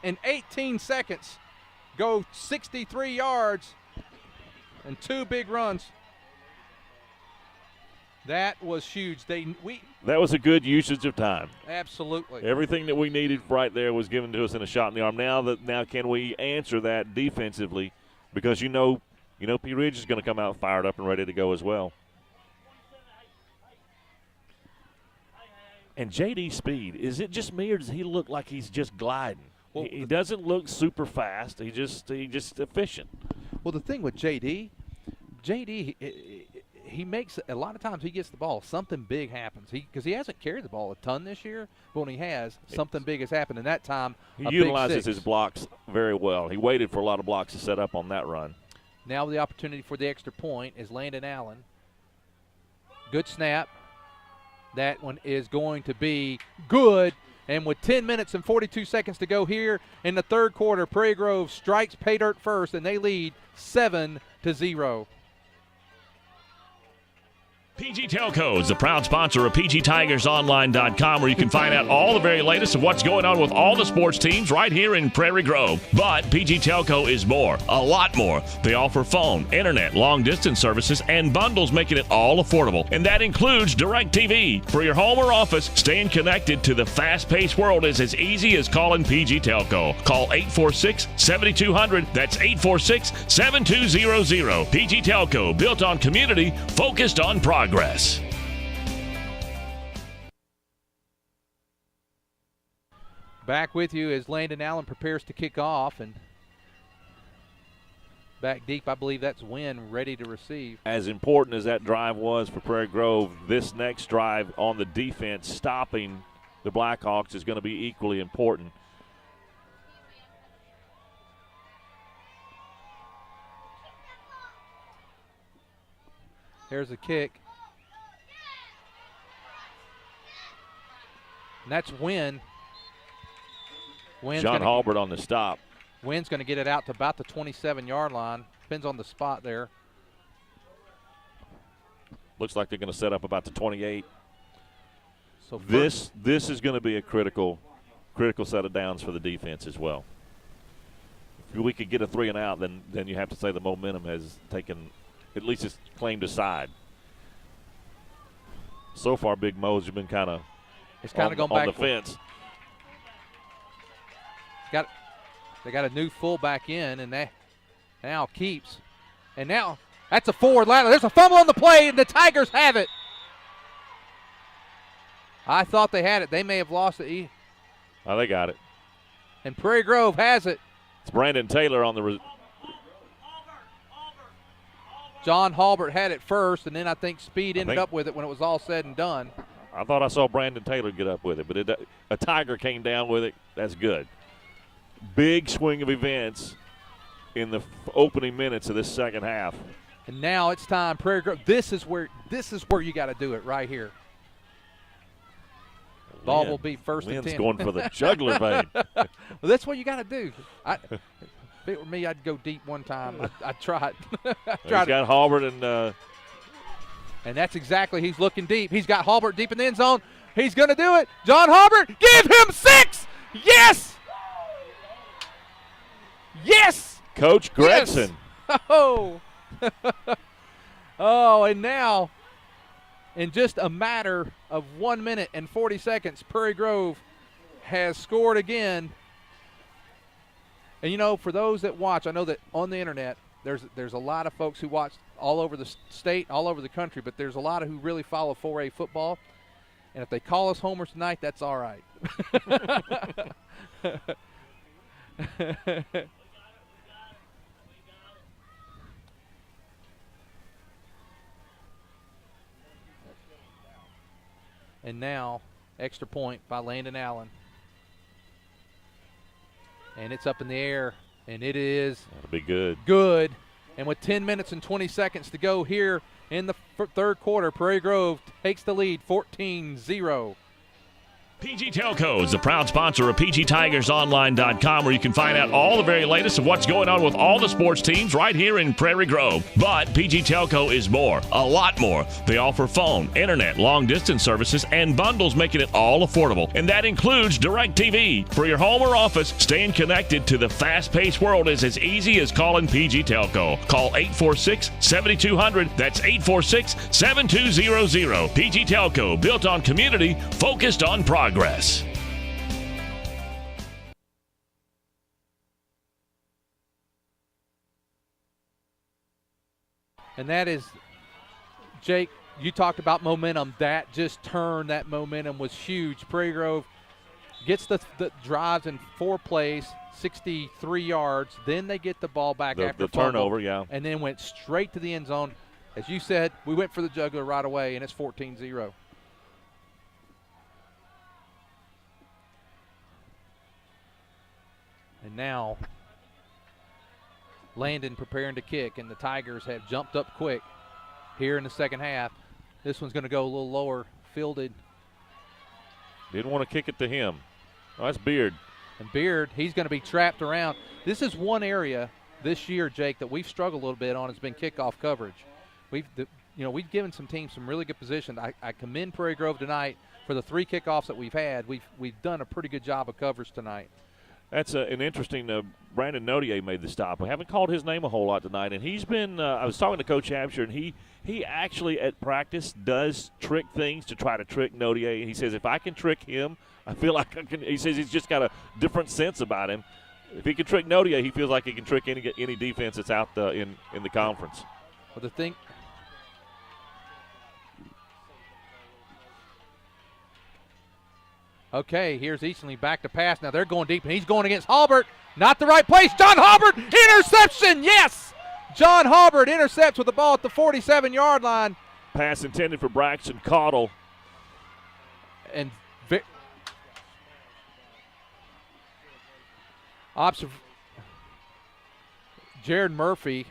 and 18 seconds go 63 yards and 2 big runs. That was huge. That was a good usage of time. Absolutely. Everything that we needed right there was given to us in a shot in the arm. Now can we answer that defensively? Because Pea Ridge is going to come out fired up and ready to go as well. And J.D. Speed, is it just me or does he look like he's just gliding? Well, he doesn't look super fast. He just efficient. Well, the thing with J.D., he makes a lot of times he gets the ball, something big happens. Because he hasn't carried the ball a ton this year, but when he has, something big has happened. And that time, he utilizes his blocks very well. He waited for a lot of blocks to set up on that run. Now the opportunity for the extra point is Landon Allen. Good snap. That one is going to be good. And with 10 minutes and 42 seconds to go here in the third quarter, Prairie Grove strikes Pay Dirt first, and they lead 7-0. PG Telco is the proud sponsor of PGTigersOnline.com, where you can find out all the very latest of what's going on with all the sports teams right here in Prairie Grove. But PG Telco is more, a lot more. They offer phone, internet, long-distance services, and bundles, making it all affordable. And that includes DirecTV. For your home or office, staying connected to the fast-paced world is as easy as calling PG Telco. Call 846-7200. That's 846-7200. PG Telco, built on community, focused on progress. Back with you as Landon Allen prepares to kick off, and back deep, I believe that's Wynn ready to receive. As important as that drive was for Prairie Grove, this next drive on the defense stopping the Blackhawks is going to be equally important. Here's a kick. And that's Wynn. John Halbert on the stop. Wynn's going to get it out to about the 27-yard line. Depends on the spot there. Looks like they're going to set up about the 28. So this is going to be a critical set of downs for the defense as well. If we could get a 3 and out, then you have to say the momentum has taken at least its claim to side. So far, Big Mo's been kind of gone back on the fence. They got a new fullback in, and that now keeps. And now that's a forward lateral. There's a fumble on the play, and the Tigers have it. I thought they had it. They may have lost it. Oh, they got it. And Prairie Grove has it. It's Brandon Taylor on the John Halbert had it first, and then I think Speed ended up with it when it was all said and done. I thought I saw Brandon Taylor get up with it, but a Tiger came down with it. That's good. Big swing of events in the opening minutes of this second half. And now it's time, Prairie Grove. This is where you got to do it right here. Ball will be first and 10. Going for the jugular vein. Well, that's what you got to do. If it were me, I'd go deep one time. I'd try it. He's got Halbert and that's exactly, he's looking deep. He's got Halbert deep in the end zone. He's going to do it. John Halbert, give him 6. Yes. Yes. Coach Gregson. Yes. Oh. Oh, and now, in just a matter of 1 minute and 40 seconds, Prairie Grove has scored again. And, you know, for those that watch, I know that on the internet, there's a lot of folks who watch all over the state, all over the country, but there's a lot of who really follow 4A football. And if they call us homers tonight, that's all right. And now, extra point by Landon Allen. And it's up in the air, and it is that'll be good. Good. And with 10 minutes and 20 seconds to go here in the third quarter, Prairie Grove takes the lead 14-0. PG Telco is the proud sponsor of PGTigersOnline.com, where you can find out all the very latest of what's going on with all the sports teams right here in Prairie Grove. But PG Telco is more, a lot more. They offer phone, internet, long-distance services, and bundles, making it all affordable. And that includes DirecTV. For your home or office, staying connected to the fast-paced world is as easy as calling PG Telco. Call 846-7200. That's 846-7200. PG Telco, built on community, focused on progress. And that is, Jake, you talked about momentum. That just turned, that momentum was huge. Prairie Grove gets the drives in 4 plays, 63 yards. Then they get the ball back after the turnover, yeah. And then went straight to the end zone. As you said, we went for the jugular right away, and it's 14-0. And now Landon preparing to kick, and the Tigers have jumped up quick here in the second half. This one's going to go a little lower, fielded. Didn't want to kick it to him. Oh, that's Beard. And Beard, he's going to be trapped around. This is one area this year, Jake, that we've struggled a little bit on, has been kickoff coverage. We've given some teams some really good position. I commend Prairie Grove tonight for the 3 kickoffs that we've had. We've done a pretty good job of coverage tonight. That's an interesting Brandon Notier made the stop. We haven't called his name a whole lot tonight, and he's been I was talking to Coach Hampshire, and he actually at practice does trick things to try to trick Notier. And he says, if I can trick him, I feel like I can. He says he's just got a different sense about him. If he can trick Notier, he feels like he can trick any defense that's out in the conference. Well, the thing – okay, here's Eastonley back to pass. Now they're going deep, and he's going against Halbert. Not the right place. John Halbert, interception, yes! John Halbert intercepts with the ball at the 47-yard line. Pass intended for Braxton Caudle. And Jared Murphy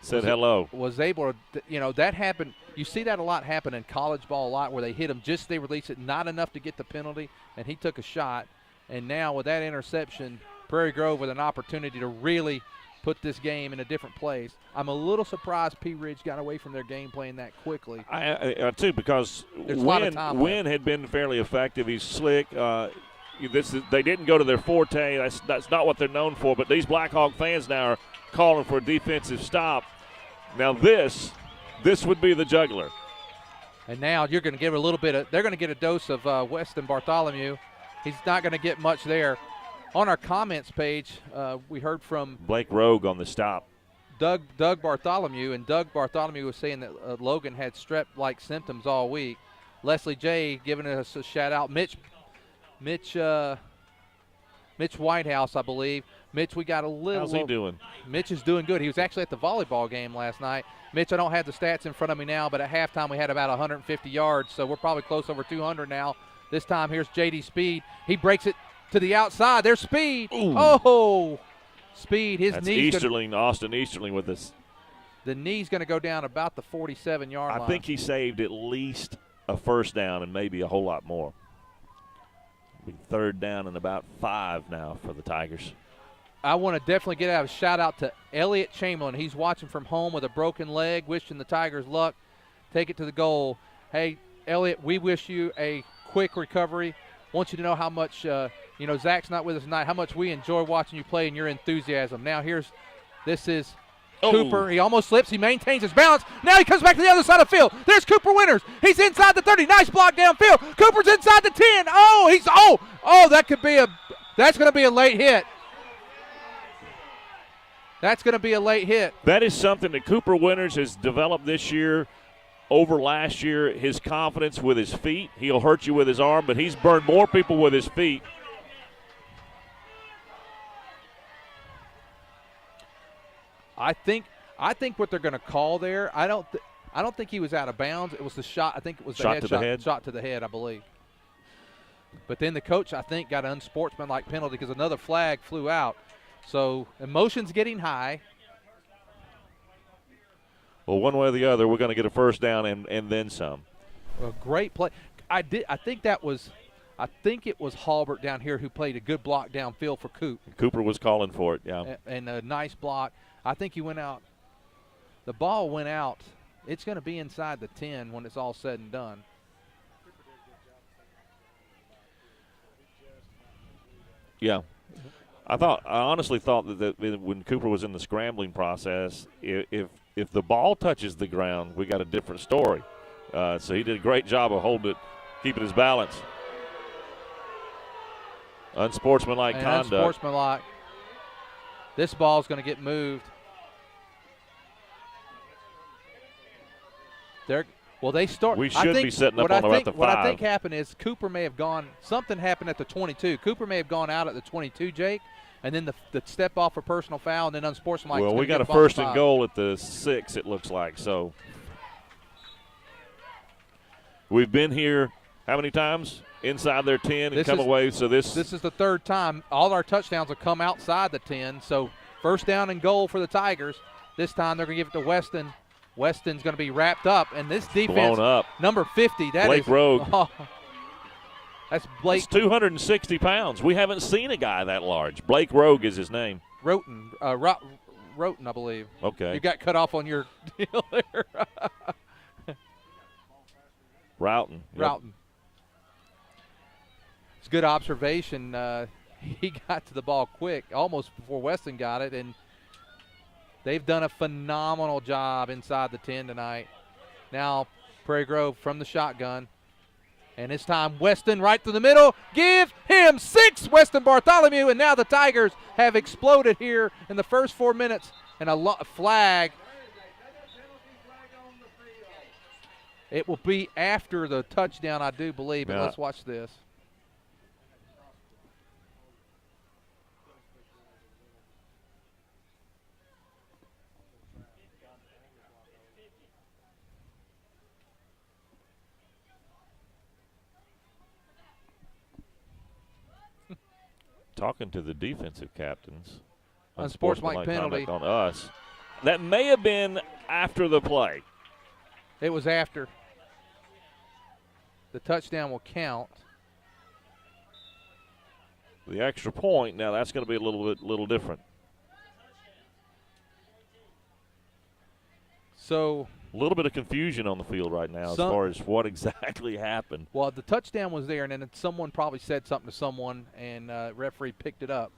said hello. Was able to, that happened. you see that a lot happen in college ball a lot where they hit him just they release it, not enough to get the penalty, and he took a shot. And now with that interception, Prairie Grove with an opportunity to really put this game in a different place. I'm a little surprised Pea Ridge got away from their game plan that quickly. I too, because Wynn had been fairly effective. He's slick. They didn't go to their forte. That's not what they're known for. But these Black Hawk fans now are calling for a defensive stop. Now this would be the juggler. And now you're going to give a little bit of – they're going to get a dose of Weston Bartholomew. He's not going to get much there. On our comments page, we heard from Blake Rogue on the stop. Doug Bartholomew, and Doug Bartholomew was saying that Logan had strep-like symptoms all week. Leslie J. giving us a shout-out. Mitch Whitehouse, I believe. Mitch, we got a little. How's he doing? Mitch is doing good. He was actually at the volleyball game last night. Mitch, I don't have the stats in front of me now, but at halftime we had about 150 yards, so we're probably close over 200 now. This time here's J.D. Speed. He breaks it to the outside. There's Speed. Ooh. Oh, Speed. That's Easterling, Austin Easterling with us. The knee's going to go down about the 47-yard line. I think he saved at least a first down and maybe a whole lot more. Third down and about 5 now for the Tigers. I want to definitely get out a shout-out to Elliott Chamberlain. He's watching from home with a broken leg, wishing the Tigers luck. Take it to the goal. Hey, Elliott, we wish you a quick recovery. Want you to know how much, Zach's not with us tonight, how much we enjoy watching you play and your enthusiasm. Now this is Cooper. He almost slips. He maintains his balance. Now he comes back to the other side of the field. There's Cooper Winters. He's inside the 30. Nice block downfield. Cooper's inside the 10. That's going to be a late hit. That's going to be a late hit. That is something that Cooper Winters has developed this year over last year, his confidence with his feet. He'll hurt you with his arm, but he's burned more people with his feet. I think what they're going to call there, I don't think he was out of bounds. It was the shot. I think it was the shot to the head, I believe. But then the coach, I think, got an unsportsmanlike penalty because another flag flew out. So emotions getting high. Well, one way or the other, we're going to get a first down and then some. A great play. I think it was Halbert down here who played a good block downfield for Coop. Cooper was calling for it, yeah. And a nice block. I think he went out. The ball went out. It's going to be inside the 10 when it's all said and done. Yeah. I honestly thought that when Cooper was in the scrambling process, if the ball touches the ground, we got a different story. So he did a great job of holding it, keeping his balance. Unsportsmanlike conduct. Unsportsmanlike. This ball's going to get moved. They start. We should be setting up on about the 5. What I think happened is Cooper may have gone. Something happened at the 22. Cooper may have gone out at the 22, Jake, and then the step off for personal foul, and then unsportsmanlike. Well, we got a first and goal at the 6. It looks like so. We've been here how many times inside their 10 and come away? So this is the third time. All our touchdowns have come outside the 10. So first down and goal for the Tigers. This time they're going to give it to Weston. Weston's going to be wrapped up, and this defense, blown up. Number 50, Blake Rogue. Oh, that's Blake. It's 260 pounds. We haven't seen a guy that large. Blake Rogue is his name. Roten, I believe. Okay. You got cut off on your deal there. Routon. Yep. Routon. It's a good observation. He got to the ball quick, almost before Weston got it, and they've done a phenomenal job inside the 10 tonight. Now Prairie Grove from the shotgun. And it's time Weston right through the middle. Give him 6, Weston Bartholomew. And now the Tigers have exploded here in the first 4 minutes. And a flag. It will be after the touchdown, I do believe. But let's watch this. Talking to the defensive captains. Unsportsmanlike penalty on us. That may have been after the play. It was after. The touchdown will count. The extra point, now that's going to be a little different. So a little bit of confusion on the field right now as far as what exactly happened. Well, the touchdown was there, and then someone probably said something to someone, and referee picked it up.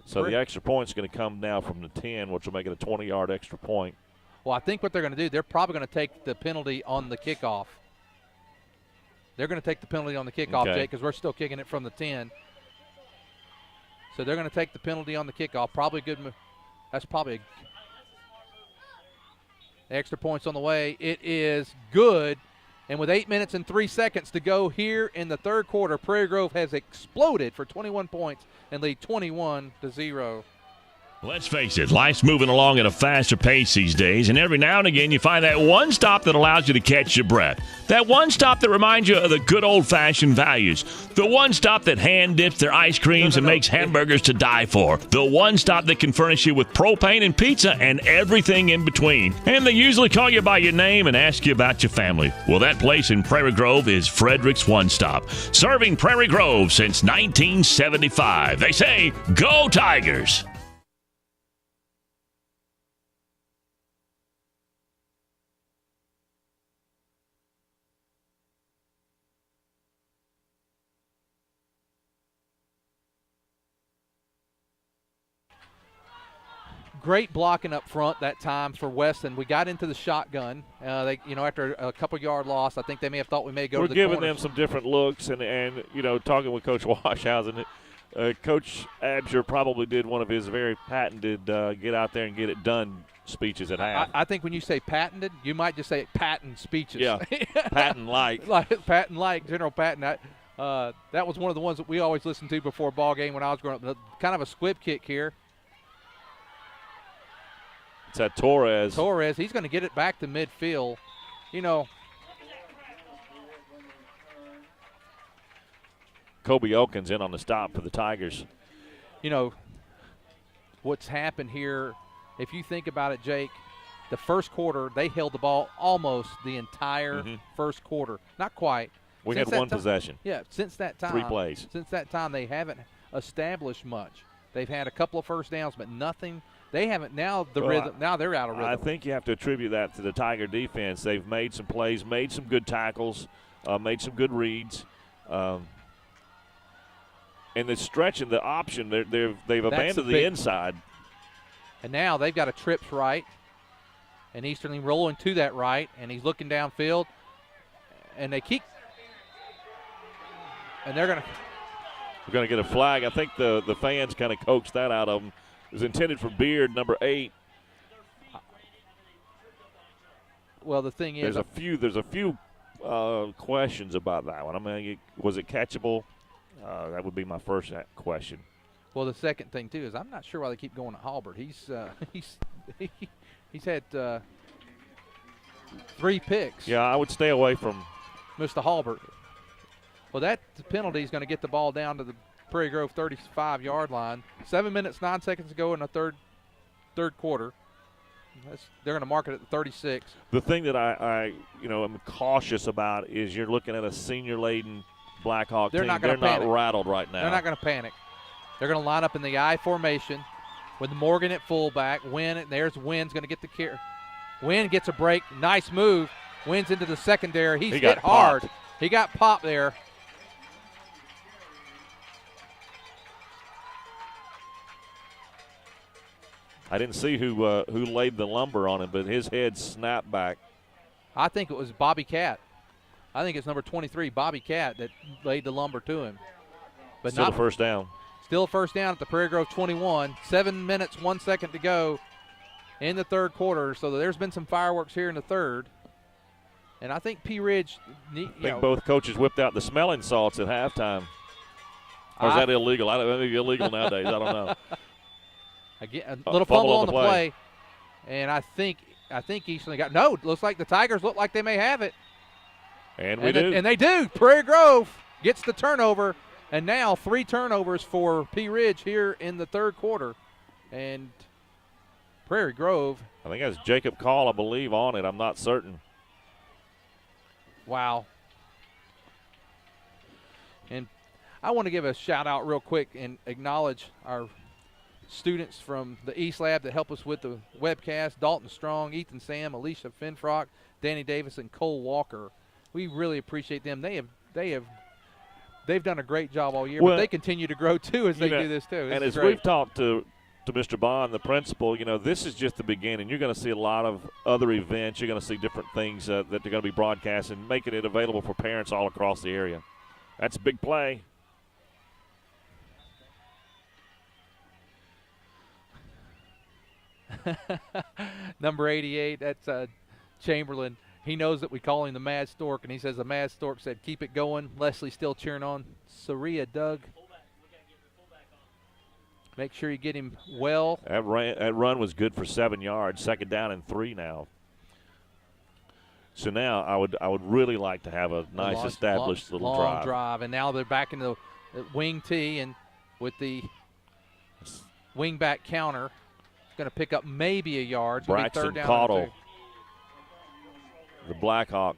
So the extra point's going to come now from the 10, which will make it a 20-yard extra point. Well, I think what they're going to do, they're probably going to take the penalty on the kickoff. They're going to take the penalty on the kickoff, Okay. Jake, because we're still kicking it from the 10. So they're going to take the penalty on the kickoff. Probably a good move. That's probably the extra points on the way. It is good. And with 8 minutes and 3 seconds to go here in the third quarter, Prairie Grove has exploded for 21 points and lead 21-0. Let's face it, life's moving along at a faster pace these days, and every now and again you find that one stop that allows you to catch your breath. That one stop that reminds you of the good old-fashioned values. The one stop that hand dips their ice creams and makes hamburgers to die for. The one stop that can furnish you with propane and pizza and everything in between. And they usually call you by your name and ask you about your family. Well, that place in Prairie Grove is Frederick's One Stop, serving Prairie Grove since 1975. They say, go Tigers! Great blocking up front that time for Weston. We got into the shotgun. After a couple-yard loss, I think they may have thought we may go to the corners. We're giving them some different looks, and talking with Coach Washhausen, Coach Absher probably did one of his very patented get out there and get it done speeches at half. I think when you say patented, you might just say patent speeches. Yeah, patent-like. Patent-like, General Patton. That was one of the ones that we always listened to before ball game when I was growing up. Kind of a squib kick here. It's at Torres. He's going to get it back to midfield. Kobe Elkins in on the stop for the Tigers. What's happened here, if you think about it, Jake, the first quarter, they held the ball almost the entire first quarter. Not quite. We had one possession. Yeah, since that time. 3 plays. Since that time, they haven't established much. They've had a couple of first downs, but nothing. They haven't now rhythm. Now they're out of rhythm. I think you have to attribute that to the Tiger defense. They've made some plays, made some good tackles, made some good reads. And the stretch and the option, they've abandoned the inside. And now they've got a trips right, and Easterly rolling to that right, and he's looking downfield, and they keep. And they're going to. We're going to get a flag. I think the fans kind of coaxed that out of them. It was intended for Beard, number 8. Well, the thing is, there's a few questions about that one. I mean, was it catchable? That would be my first question. Well, the second thing too is I'm not sure why they keep going at Halbert. He's had 3 picks. Yeah, I would stay away from Mr. Halbert. Well, that penalty is going to get the ball down to the Prairie Grove 35-yard line. 7 minutes, 9 seconds to go in the third quarter. They're going to mark it at the 36. The thing that I am cautious about is you're looking at a senior-laden Blackhawk team. They're not rattled right now. They're not going to panic. They're going to line up in the I formation with Morgan at fullback. There's Wynn's going to get the care. Wynn gets a break. Nice move. Wynn's into the secondary. He's hit hard. Popped. He got popped there. I didn't see who laid the lumber on him, but his head snapped back. I think it was Bobby Cat. I think it's number 23, Bobby Cat, that laid the lumber to him. But Still a first down. Still a first down at the Prairie Grove 21. 7 minutes, 1 second to go in the third quarter. So there's been some fireworks here in the third. And I think Pea Ridge. I think both coaches whipped out the smelling salts at halftime. Or is that illegal? I don't know. Maybe illegal nowadays. I don't know. Again, a little fumble on the play. And I think Eastern got – no, looks like the Tigers look like they may have it. And we do. And they do. Prairie Grove gets the turnover. And now 3 turnovers for Pea Ridge here in the third quarter. And Prairie Grove. I think that's Jacob Call, I believe, on it. I'm not certain. Wow. And I want to give a shout out real quick and acknowledge our students from the East Lab that help us with the webcast: Dalton Strong, Ethan Sam, Alicia Finfrock, Danny Davis, and Cole Walker. We really appreciate them. They've done a great job all year, well, but they continue to grow too as they do this too. And as we've talked to Mr. Bond, the principal, this is just the beginning. You're going to see a lot of other events. You're going to see different things that they're going to be broadcasting, making it available for parents all across the area. That's a big play. Number 88, that's Chamberlain. He knows that we call him the Mad Stork, and he says the Mad Stork said, keep it going. Leslie still cheering on. Saria, Doug. Make sure you get him well. That run was good for 7 yards. 2nd down and 3 now. So now I would really like to have a nice established little long drive. And now they're back in the wing tee, and with the wing back counter, it's going to pick up maybe a yard. Braxton Caudill, the Blackhawk,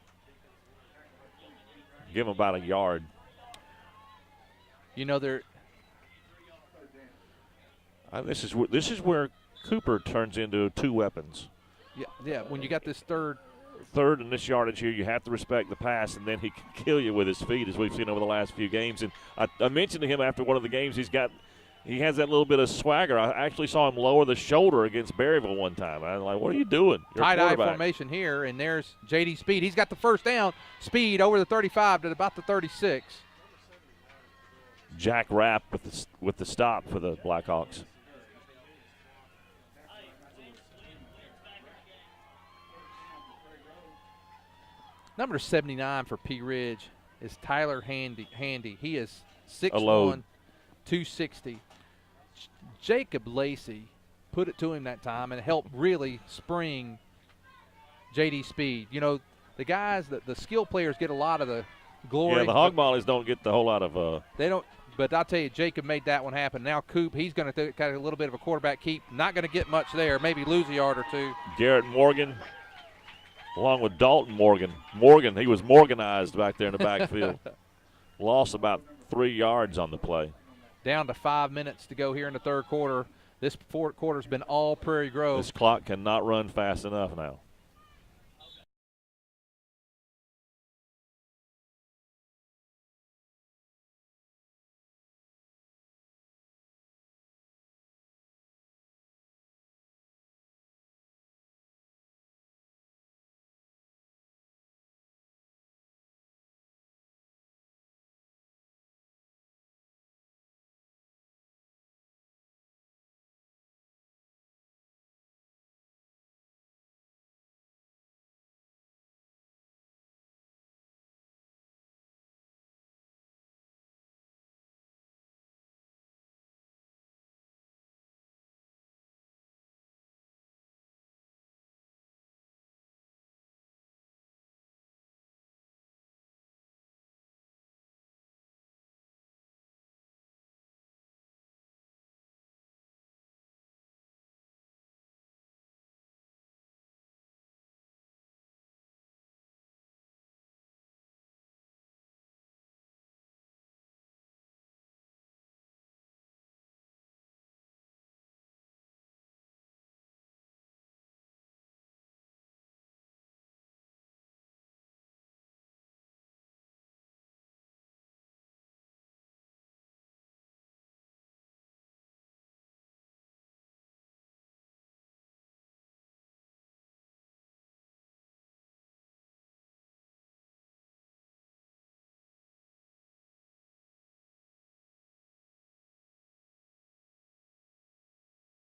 give him about a yard. They're. This is where Cooper turns into 2 weapons. Yeah. When you got this third in this yardage here, you have to respect the pass, and then he can kill you with his feet, as we've seen over the last few games. And I mentioned to him after one of the games, he has that little bit of swagger. I actually saw him lower the shoulder against Berryville one time. I was like, what are you doing? Tight-eye formation here, and there's J.D. Speed. He's got the first down. Speed over the 35 to about the 36. Jack Rapp with the stop for the Blackhawks. Number 79 for Pea Ridge is Tyler Handy. He is 6'1", 260. Jacob Lacey put it to him that time and helped really spring J.D. Speed. The guys, the skill players get a lot of the glory. Yeah, the hog mollies don't get the whole lot of they don't. But I'll tell you, Jacob made that one happen. Now Coop, he's going to got a little bit of a quarterback keep. Not going to get much there. Maybe lose a yard or two. Garrett Morgan, along with Dalton Morgan. Morgan, he was Morganized back there in the backfield. Lost about 3 yards on the play. Down to 5 minutes to go here in the third quarter. This fourth quarter's been all Prairie Grove. This clock cannot run fast enough now.